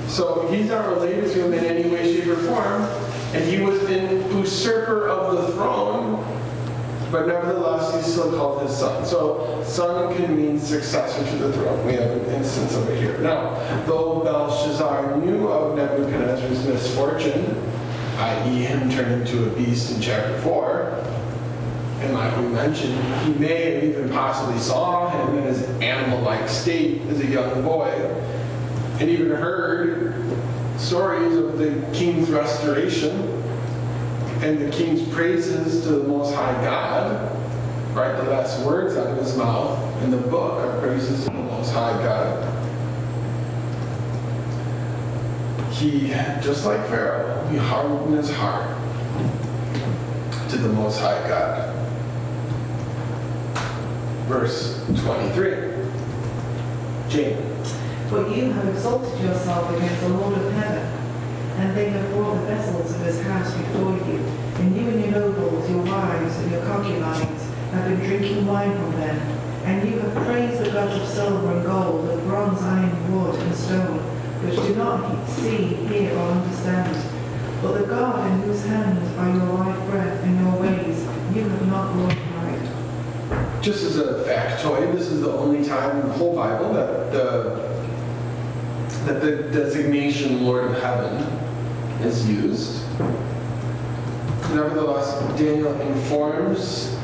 So he's not related to him in any way, shape, or form, and he was an usurper of the throne, but nevertheless he's still called his son. So son can mean successor to the throne. We have an instance of it here. Now, though Belshazzar knew of Nebuchadnezzar's misfortune, i.e. him turning into a beast in chapter 4, and like we mentioned, he may have even possibly saw him in his animal-like state as a young boy, and even heard stories of the king's restoration and the king's praises to the Most High God. Right, the last words out of his mouth in the book are praises to the Most High God. He, just like Pharaoh, he hardened his heart to the Most High God. Verse 23. Jane. For you have exalted yourself against the Lord of heaven, and they have brought the vessels of his house before you, and you and your nobles, your wives, and your concubines have been drinking wine from them, and you have praised the gods of silver and gold, of bronze, iron, wood, and stone, which do not see, hear, or understand. But the God in whose hands are your life breath and your ways, you have not glorified. Just as a factoid, this is the only time in the whole Bible that the designation Lord of Heaven is used. Nevertheless, Daniel informs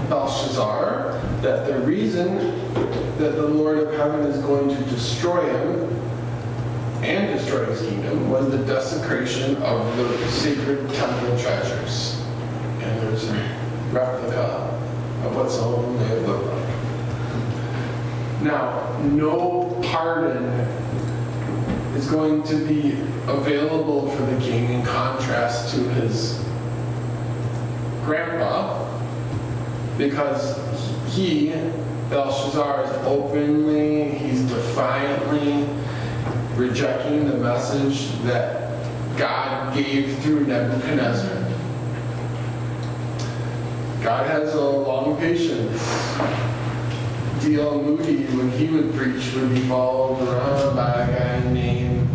Belshazzar that the reason that the Lord of Heaven is going to destroy him and destroy his kingdom was the desecration of the sacred temple treasures. And there's a replica of what some of them may have looked like. Now, no pardon is going to be available for the king in contrast to his grandpa, because he, Belshazzar, is openly, he's defiantly rejecting the message that God gave through Nebuchadnezzar. God has a long patience. D.L. Moody, when he would preach, would be followed around by a guy named,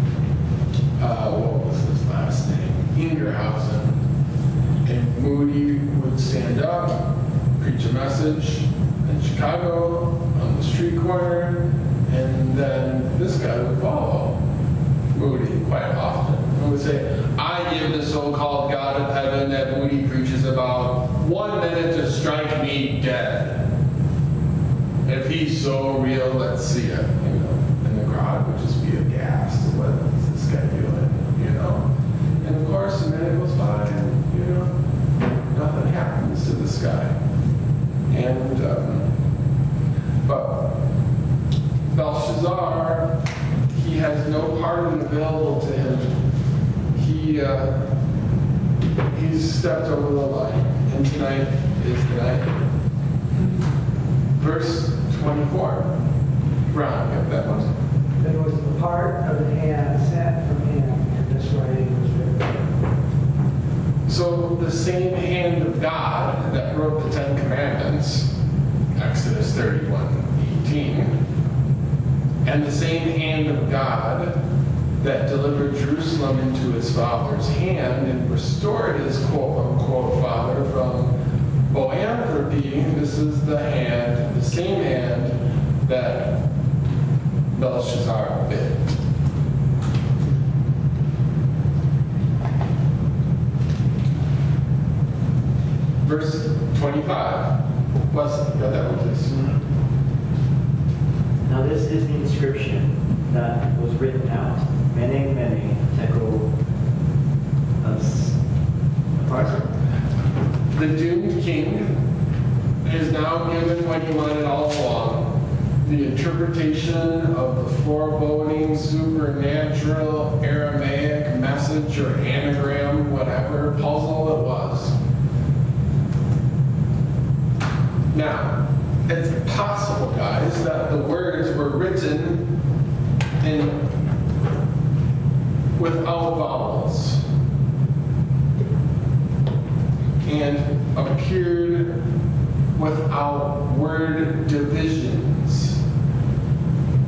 what was his last name? Ingerhausen. And Moody would stand up, preach a message in Chicago on the street corner, and then this guy would follow Moody quite often. And would say, I give the so-called God of heaven that Moody preaches about 1 minute to strike me dead. If he's so real, let's see it. You know, and the crowd would just be aghast. What is this guy doing? You know, and of course, a minute goes by, and you know, nothing happens to this guy. And but Belshazzar, he has no pardon available to him. He's stepped over the line, and tonight is the night. Verse 24. Ron, get that one. There was the part of the hand sent from him, and this writing was written. So the same hand of God that wrote the Ten Commandments, Exodus 31:18, and the same hand of God that delivered Jerusalem into his father's hand and restored his quote-unquote father from boanthropy, this is the same hand that Belshazzar bit. Verse 25. Wesley, got that one, please. Now this is the inscription that was written out. Mene, mene, tekel, us. The doomed king is now given what he wanted all along. The interpretation of the foreboding, supernatural, Aramaic message or anagram, whatever puzzle it was. Now, it's possible, guys, that the words were written without vowels and appeared without word divisions,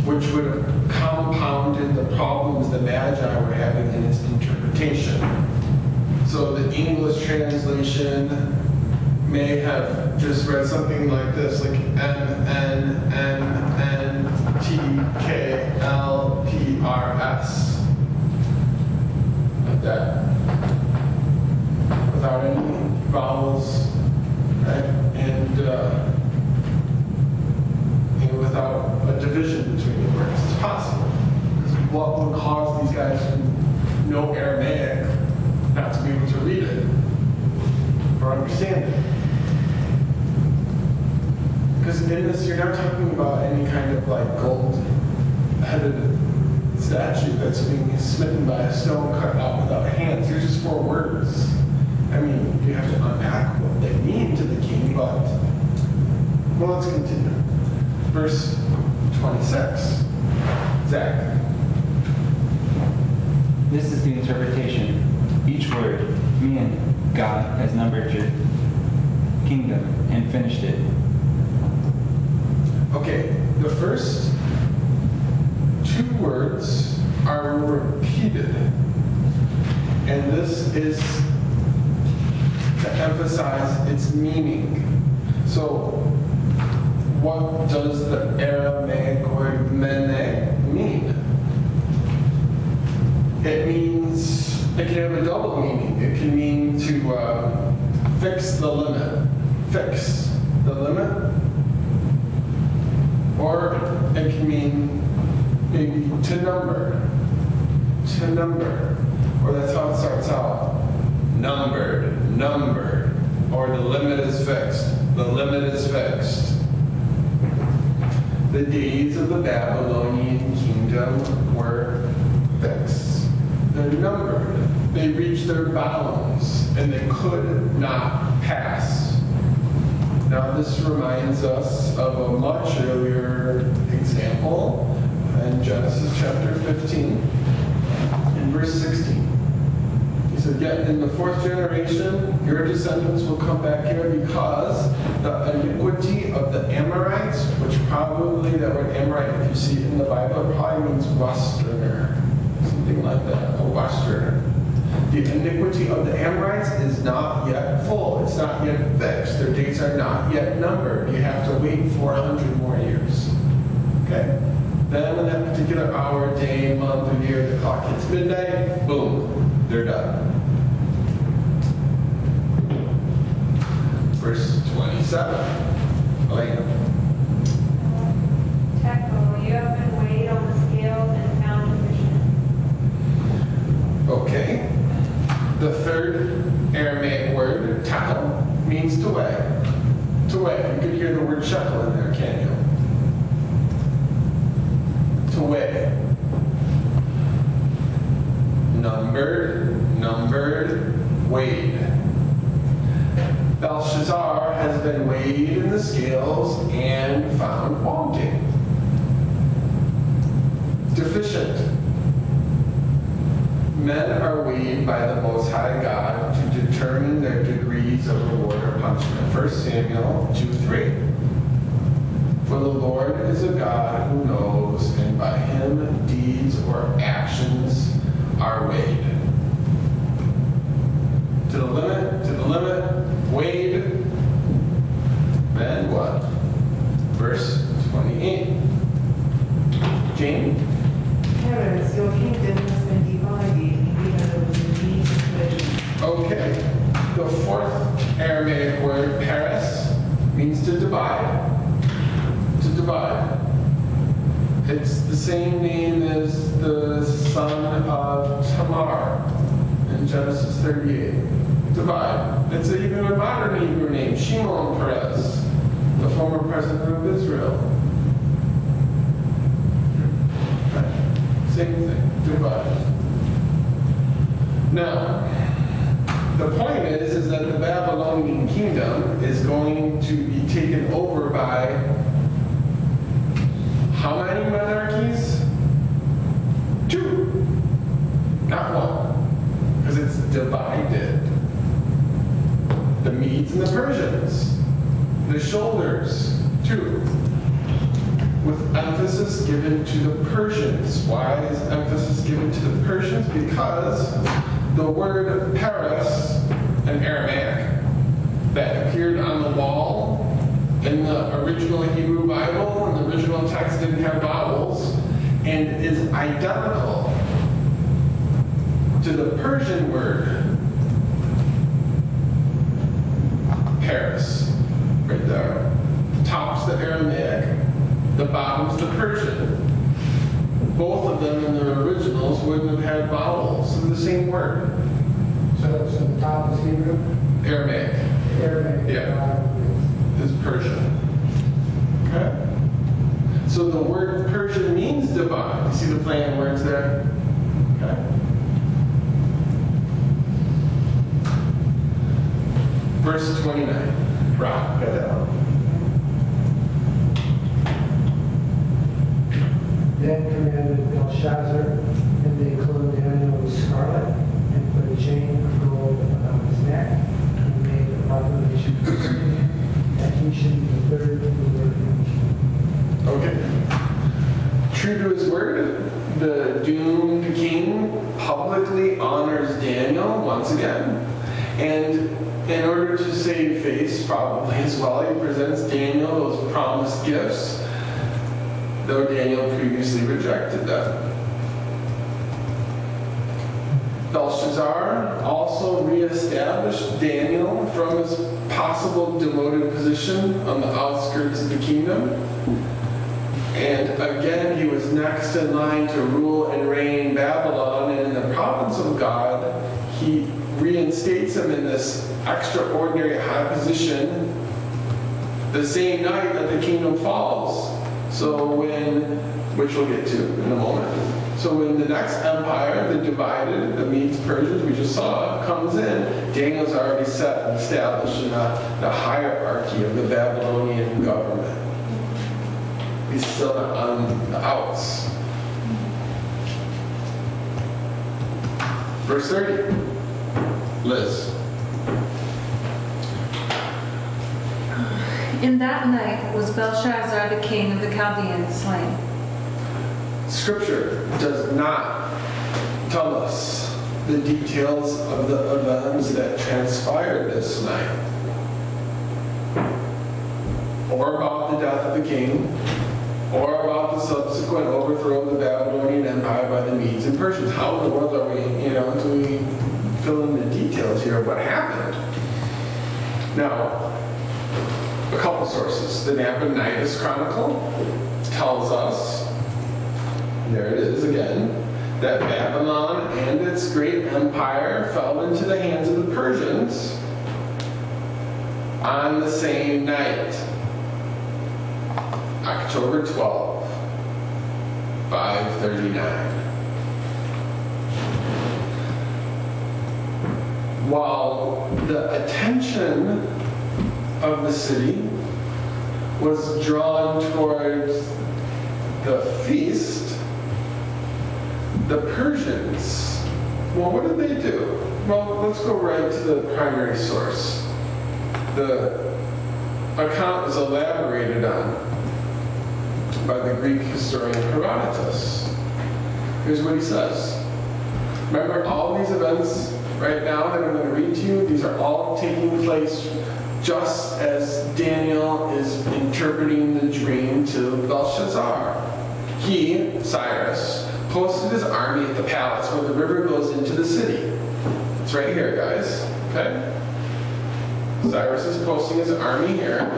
which would have compounded the problems the Magi were having in its interpretation. So the English translation may have just read something like this, like NNNTKLPRS. Like that. Without any vowels, right? And without a division between the words. It's possible. What would cause these guys who know Aramaic not to be able to read it or understand it? Because in this, you're not talking about any kind of like gold-headed statue that's being smitten by a stone cut out without hands. They're just 4 words. I mean, you have to unpack what they mean to the king, but well, let's continue. Verse 26. Zach. This is the interpretation. Each word, meaning God has numbered your kingdom and finished it. Okay, the first 2 words are repeated. And this is to emphasize its meaning. So, what does the Aramaic word mene mean? It means, it can have a double meaning. It can mean to fix the limit. Fix the limit. Or it can mean maybe to number. To number. Or that's how it starts out. Numbered, numbered. Or the limit is fixed. The limit is fixed. The days of the Babylonian kingdom were fixed. They're numbered. They reached their bounds and they could not pass. Now this reminds us of a much earlier example in Genesis chapter 15 in verse 16. He said, yet in the 4th generation, your descendants will come back here because the iniquity of the Amorites, which probably that word Amorite, if you see it in the Bible, it probably means Westerner. Something like that, a Westerner. The iniquity of the Amorites is not yet full. It's not yet fixed. Their dates are not yet numbered. You have to wait 400 more years. Okay? Then in that particular hour, day, month, or year, the clock hits midnight, boom, they're done. Verse 27. Elena. Tekel, you have been weighed on the scales and found deficient. Okay. The third Aramaic word, tekel, means to weigh. To weigh. You could hear the word shekel in there, can't you? To weigh. Numbered, numbered, weighed. Belshazzar has been weighed found wanting, deficient. Men are weighed by the Most High God to determine their degrees of reward or punishment. 1 Samuel 2:3. For the Lord is a God who knows, and by him deeds or actions are weighed. To the limit, weighed. Then what? Verse 28. Jane? Parents, your kingdom has been divided, even over the needs of pleasure. Okay. The fourth Aramaic word, paris, means to divide. To divide. It's the same name as the son of Tamar in Genesis 38. Divide. It's even a modern Hebrew name, Shimon Peres, the former president of Israel. Same thing, divide. Now, the point is that the Babylonian kingdom is going to be taken over by how many monarchies? 2, not 1, because it's divided. The Medes and the Persians, the shoulders, 2. With emphasis given to the Persians. Why is emphasis given to the Persians? Because the word Paris in Aramaic that appeared on the wall in the original Hebrew Bible, and the original text didn't have vowels, and is identical to the Persian word Paris, right there. The top's the Aramaic, the bottom's the Persian. Both of them in their originals wouldn't have had vowels in the same word. So the top is Hebrew? Aramaic. Aramaic. Yeah. Is Persian. Okay? So the word Persian means divide. You see the play on words there? Okay? Verse 29. Rob, got that one. Then commanded Belshazzar, and they clothed Daniel with scarlet, and put a chain of gold about his neck, and made a proclamation concerning him, that he should be the third ruler in the kingdom. Okay. True to his word, the doomed king publicly honors Daniel once again. And in order to save face, probably as well, he presents Daniel those promised gifts, though Daniel previously rejected them. Belshazzar also reestablished Daniel from his possible demoted position on the outskirts of the kingdom. And again, he was next in line to rule and reign in Babylon, and in the province of God, he reinstates him in this extraordinary high position the same night that the kingdom falls. So which we'll get to in a moment. So when the next empire, the divided, the Medes, Persians, we just saw, comes in, Daniel's already set and established in the hierarchy of the Babylonian government. He's still on the outs. Verse 30. Liz. In that night was Belshazzar, the king of the Chaldeans, slain. Scripture does not tell us the details of the events that transpired this night, or about the death of the king, or about the subsequent overthrow of the Babylonian Empire by the Medes and Persians. How in the world are we, do we fill in the details here of what happened? Now, a couple sources. The Nabonidus Chronicle tells us, there it is again, that Babylon and its great empire fell into the hands of the Persians on the same night, October 12, 539. While the attention of the city was drawn towards the feast, the Persians, well, what did they do? Well, let's go right to the primary source. The account is elaborated on by the Greek historian Herodotus. Here's what he says. Remember all these events right now that I'm going to read to you, these are all taking place just as Daniel is interpreting the dream to Belshazzar. He, Cyrus, posted his army at the palace where the river goes into the city. It's right here, guys. Okay? Cyrus is posting his army here.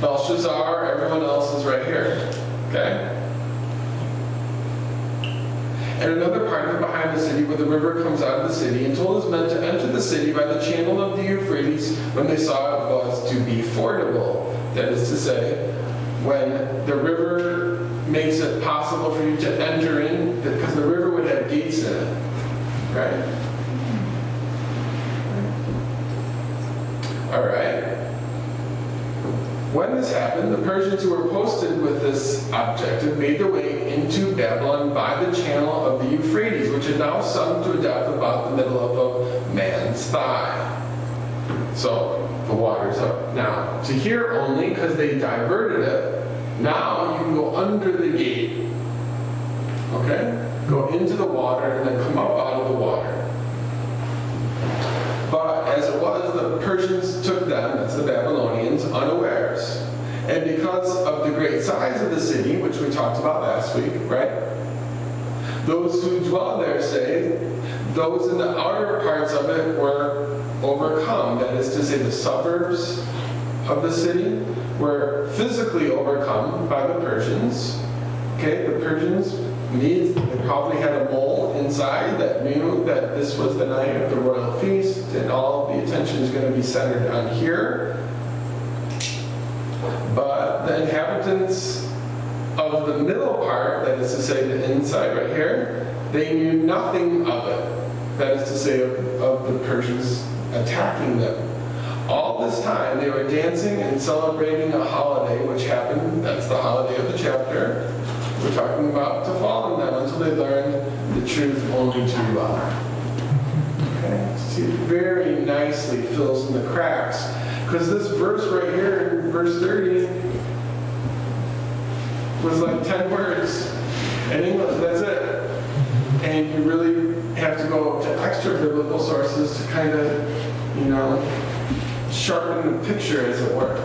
Belshazzar, everyone else is right here. Okay? And another part of it behind the city where the river comes out of the city, and told his men to enter the city by the channel of the Euphrates when they saw it was to be fordable. That is to say, when the river makes it possible for you to enter in, because the river would have gates in it. Right? All right. When this happened, the Persians who were posted with this objective made their way into Babylon by the channel of the Euphrates, which had now sunk to a depth about the middle of a man's thigh. So the water's up. Now, to here only, because they diverted it, now you can go under the gate. Okay? Go into the water and then come up out of the water. But as it was, the Persians took them, that's the Babylonians, unawares. And because of the great size of the city, which we talked about last week, right? Those who dwell there say, those in the outer parts of it were overcome. That is to say, the suburbs of the city were physically overcome by the Persians. Okay, the Persians they probably had a mole inside that knew that this was the night of the royal feast and all the attention is going to be centered on here. But the inhabitants of the middle part, that is to say the inside right here, they knew nothing of it. That is to say of the Persians attacking them. All this time they were dancing and celebrating a holiday which happened, that's the holiday of the chapter, we're talking about to fall on them until they learned the truth only too well. Okay? See, it very nicely fills in the cracks. Because this verse right here, in verse 30, was like 10 words in English, that's it. And you really have to go to extra biblical sources to kind of, sharpen the picture, as it were.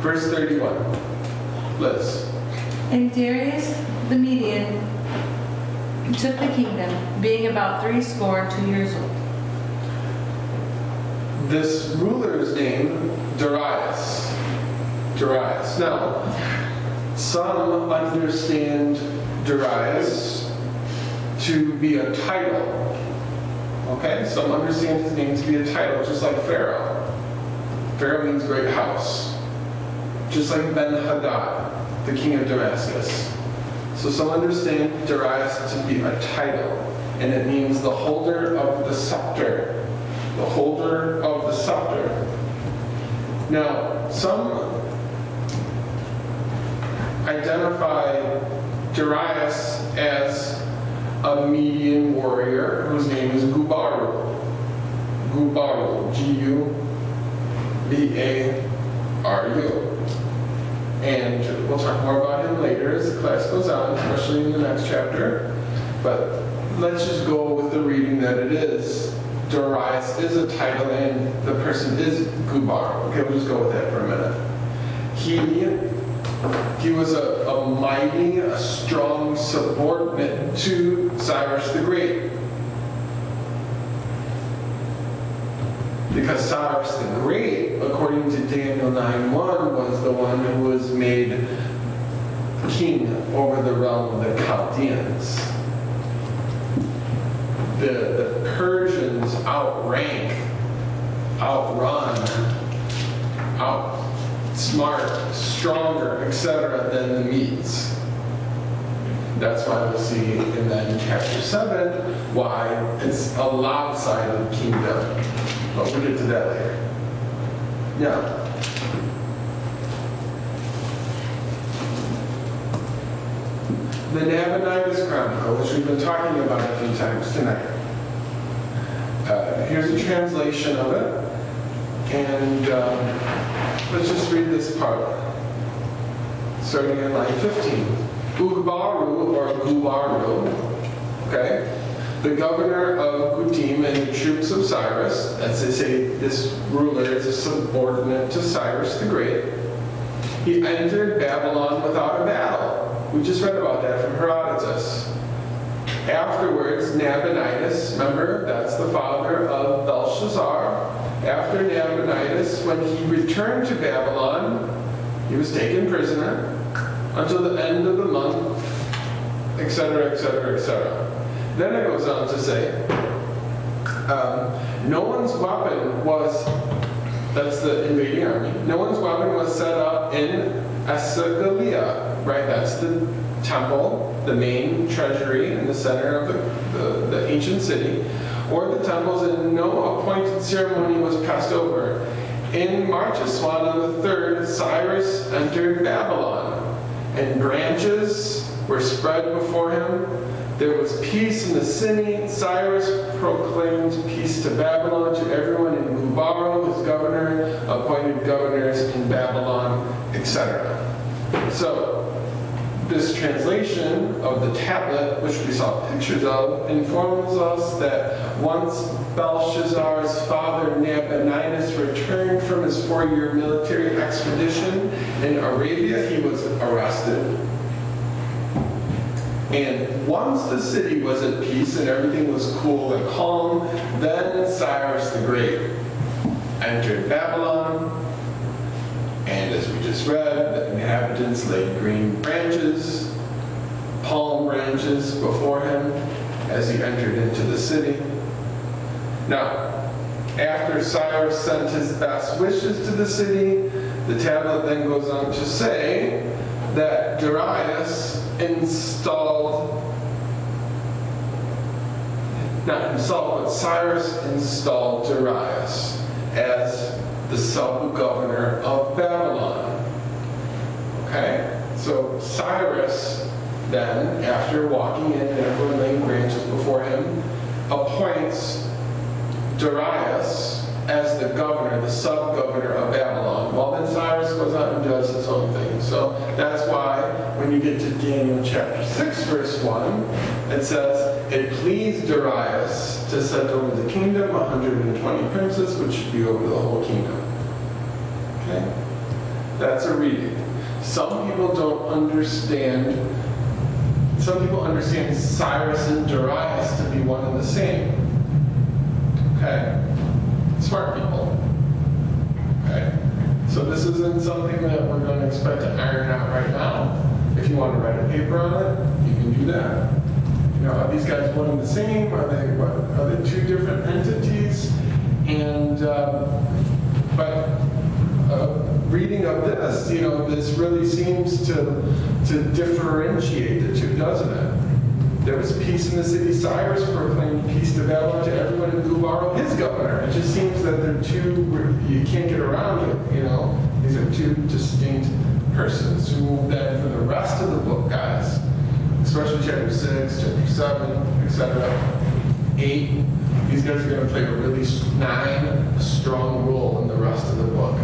Verse 31. Liz. And Darius the Median took the kingdom, being about 62 years old. This ruler's name, Darius. Darius. Now, some understand Darius to be a title. Okay? Some understand his name to be a title, just like Pharaoh. Pharaoh means great house. Just like Ben-Hadad, the king of Damascus. So some understand Darius to be a title, and it means the holder of the scepter. The holder of the scepter. Now, some identify Darius as a Median warrior whose name is Gubaru. Gubaru, G-U-B-A-R-U. And we'll talk more about him later as the class goes on, especially in the next chapter. But let's just go with the reading that it is. Darius is a title and the person is Gubaru. Okay, we'll just go with that for a minute. He was a mighty, a strong subordinate to Cyrus the Great. Because Cyrus the Great, according to Daniel 9:1, was the one who was made king over the realm of the Chaldeans. The Persians outrank, outrun, outsmart, stronger, etc. than the Medes. That's why we'll see in then chapter 7 why it's a lopsided kingdom. But we'll get to that later. Yeah. the Nabonidus Chronicle, which we've been talking about a few times tonight. Here's a translation of it, and let's just read this part, starting in line 15. Ugbaru, or Gubaru, okay, the governor of Gutim and the troops of Cyrus, as they say, this ruler is a subordinate to Cyrus the Great. He entered Babylon without a battle. We just read about that from Herodotus. Afterwards, Nabonidus, remember, that's the father of Belshazzar. After Nabonidus, when he returned to Babylon, he was taken prisoner until the end of the month, etc., etc., etc. Then it goes on to say, no one's weapon was, that's the invading army, no one's weapon was set up in Esagaliah, right? That's the temple, the main treasury in the center of the ancient city, or the temples, and no appointed ceremony was passed over. In Marcheswan III, Cyrus entered Babylon, and branches were spread before him. There was peace in the city. Cyrus proclaimed peace to Babylon, to everyone in Gubaru, his governor, appointed governors in Babylon, etc. So, this translation of the tablet, which we saw pictures of, informs us that once Belshazzar's father Nabonidus returned from his 4-year military expedition in Arabia, he was arrested. And once the city was at peace and everything was cool and calm, then Cyrus the Great entered Babylon. And as we just read, the inhabitants laid green branches, palm branches before him as he entered into the city. Now, after Cyrus sent his best wishes to the city, the tablet then goes on to say that Darius installed, not himself, but Cyrus installed Darius as the sub-governor of Babylon. Okay? So Cyrus then, after walking in and everyone laying branches before him, appoints Darius as the governor, the sub-governor of Babylon. Well, then Cyrus goes out and does his own thing. So that's why when you get to Daniel chapter 6, verse 1, it says, it pleased Darius to set over the kingdom 120 princes, which should be over the whole kingdom. Okay? That's a reading. Some people don't understand, some people understand Cyrus and Darius to be one and the same. Okay? Smart people. Okay? So this isn't something that we're going to expect to iron out right now. If you want to write a paper on it, you can do that. You know, are these guys one and the same? Are they two different entities? And reading of this, you know, this really seems to differentiate the two, doesn't it? There was peace in the city. Cyrus proclaimed peace to Babylon, to everyone in Gubaru, his governor. It just seems that they're two, you can't get around it, you know. These are two distinct persons who then, for the rest of the book, guys, especially chapter 6, chapter 7, etc., 8, these guys are going to play a really strong role in the rest of the book.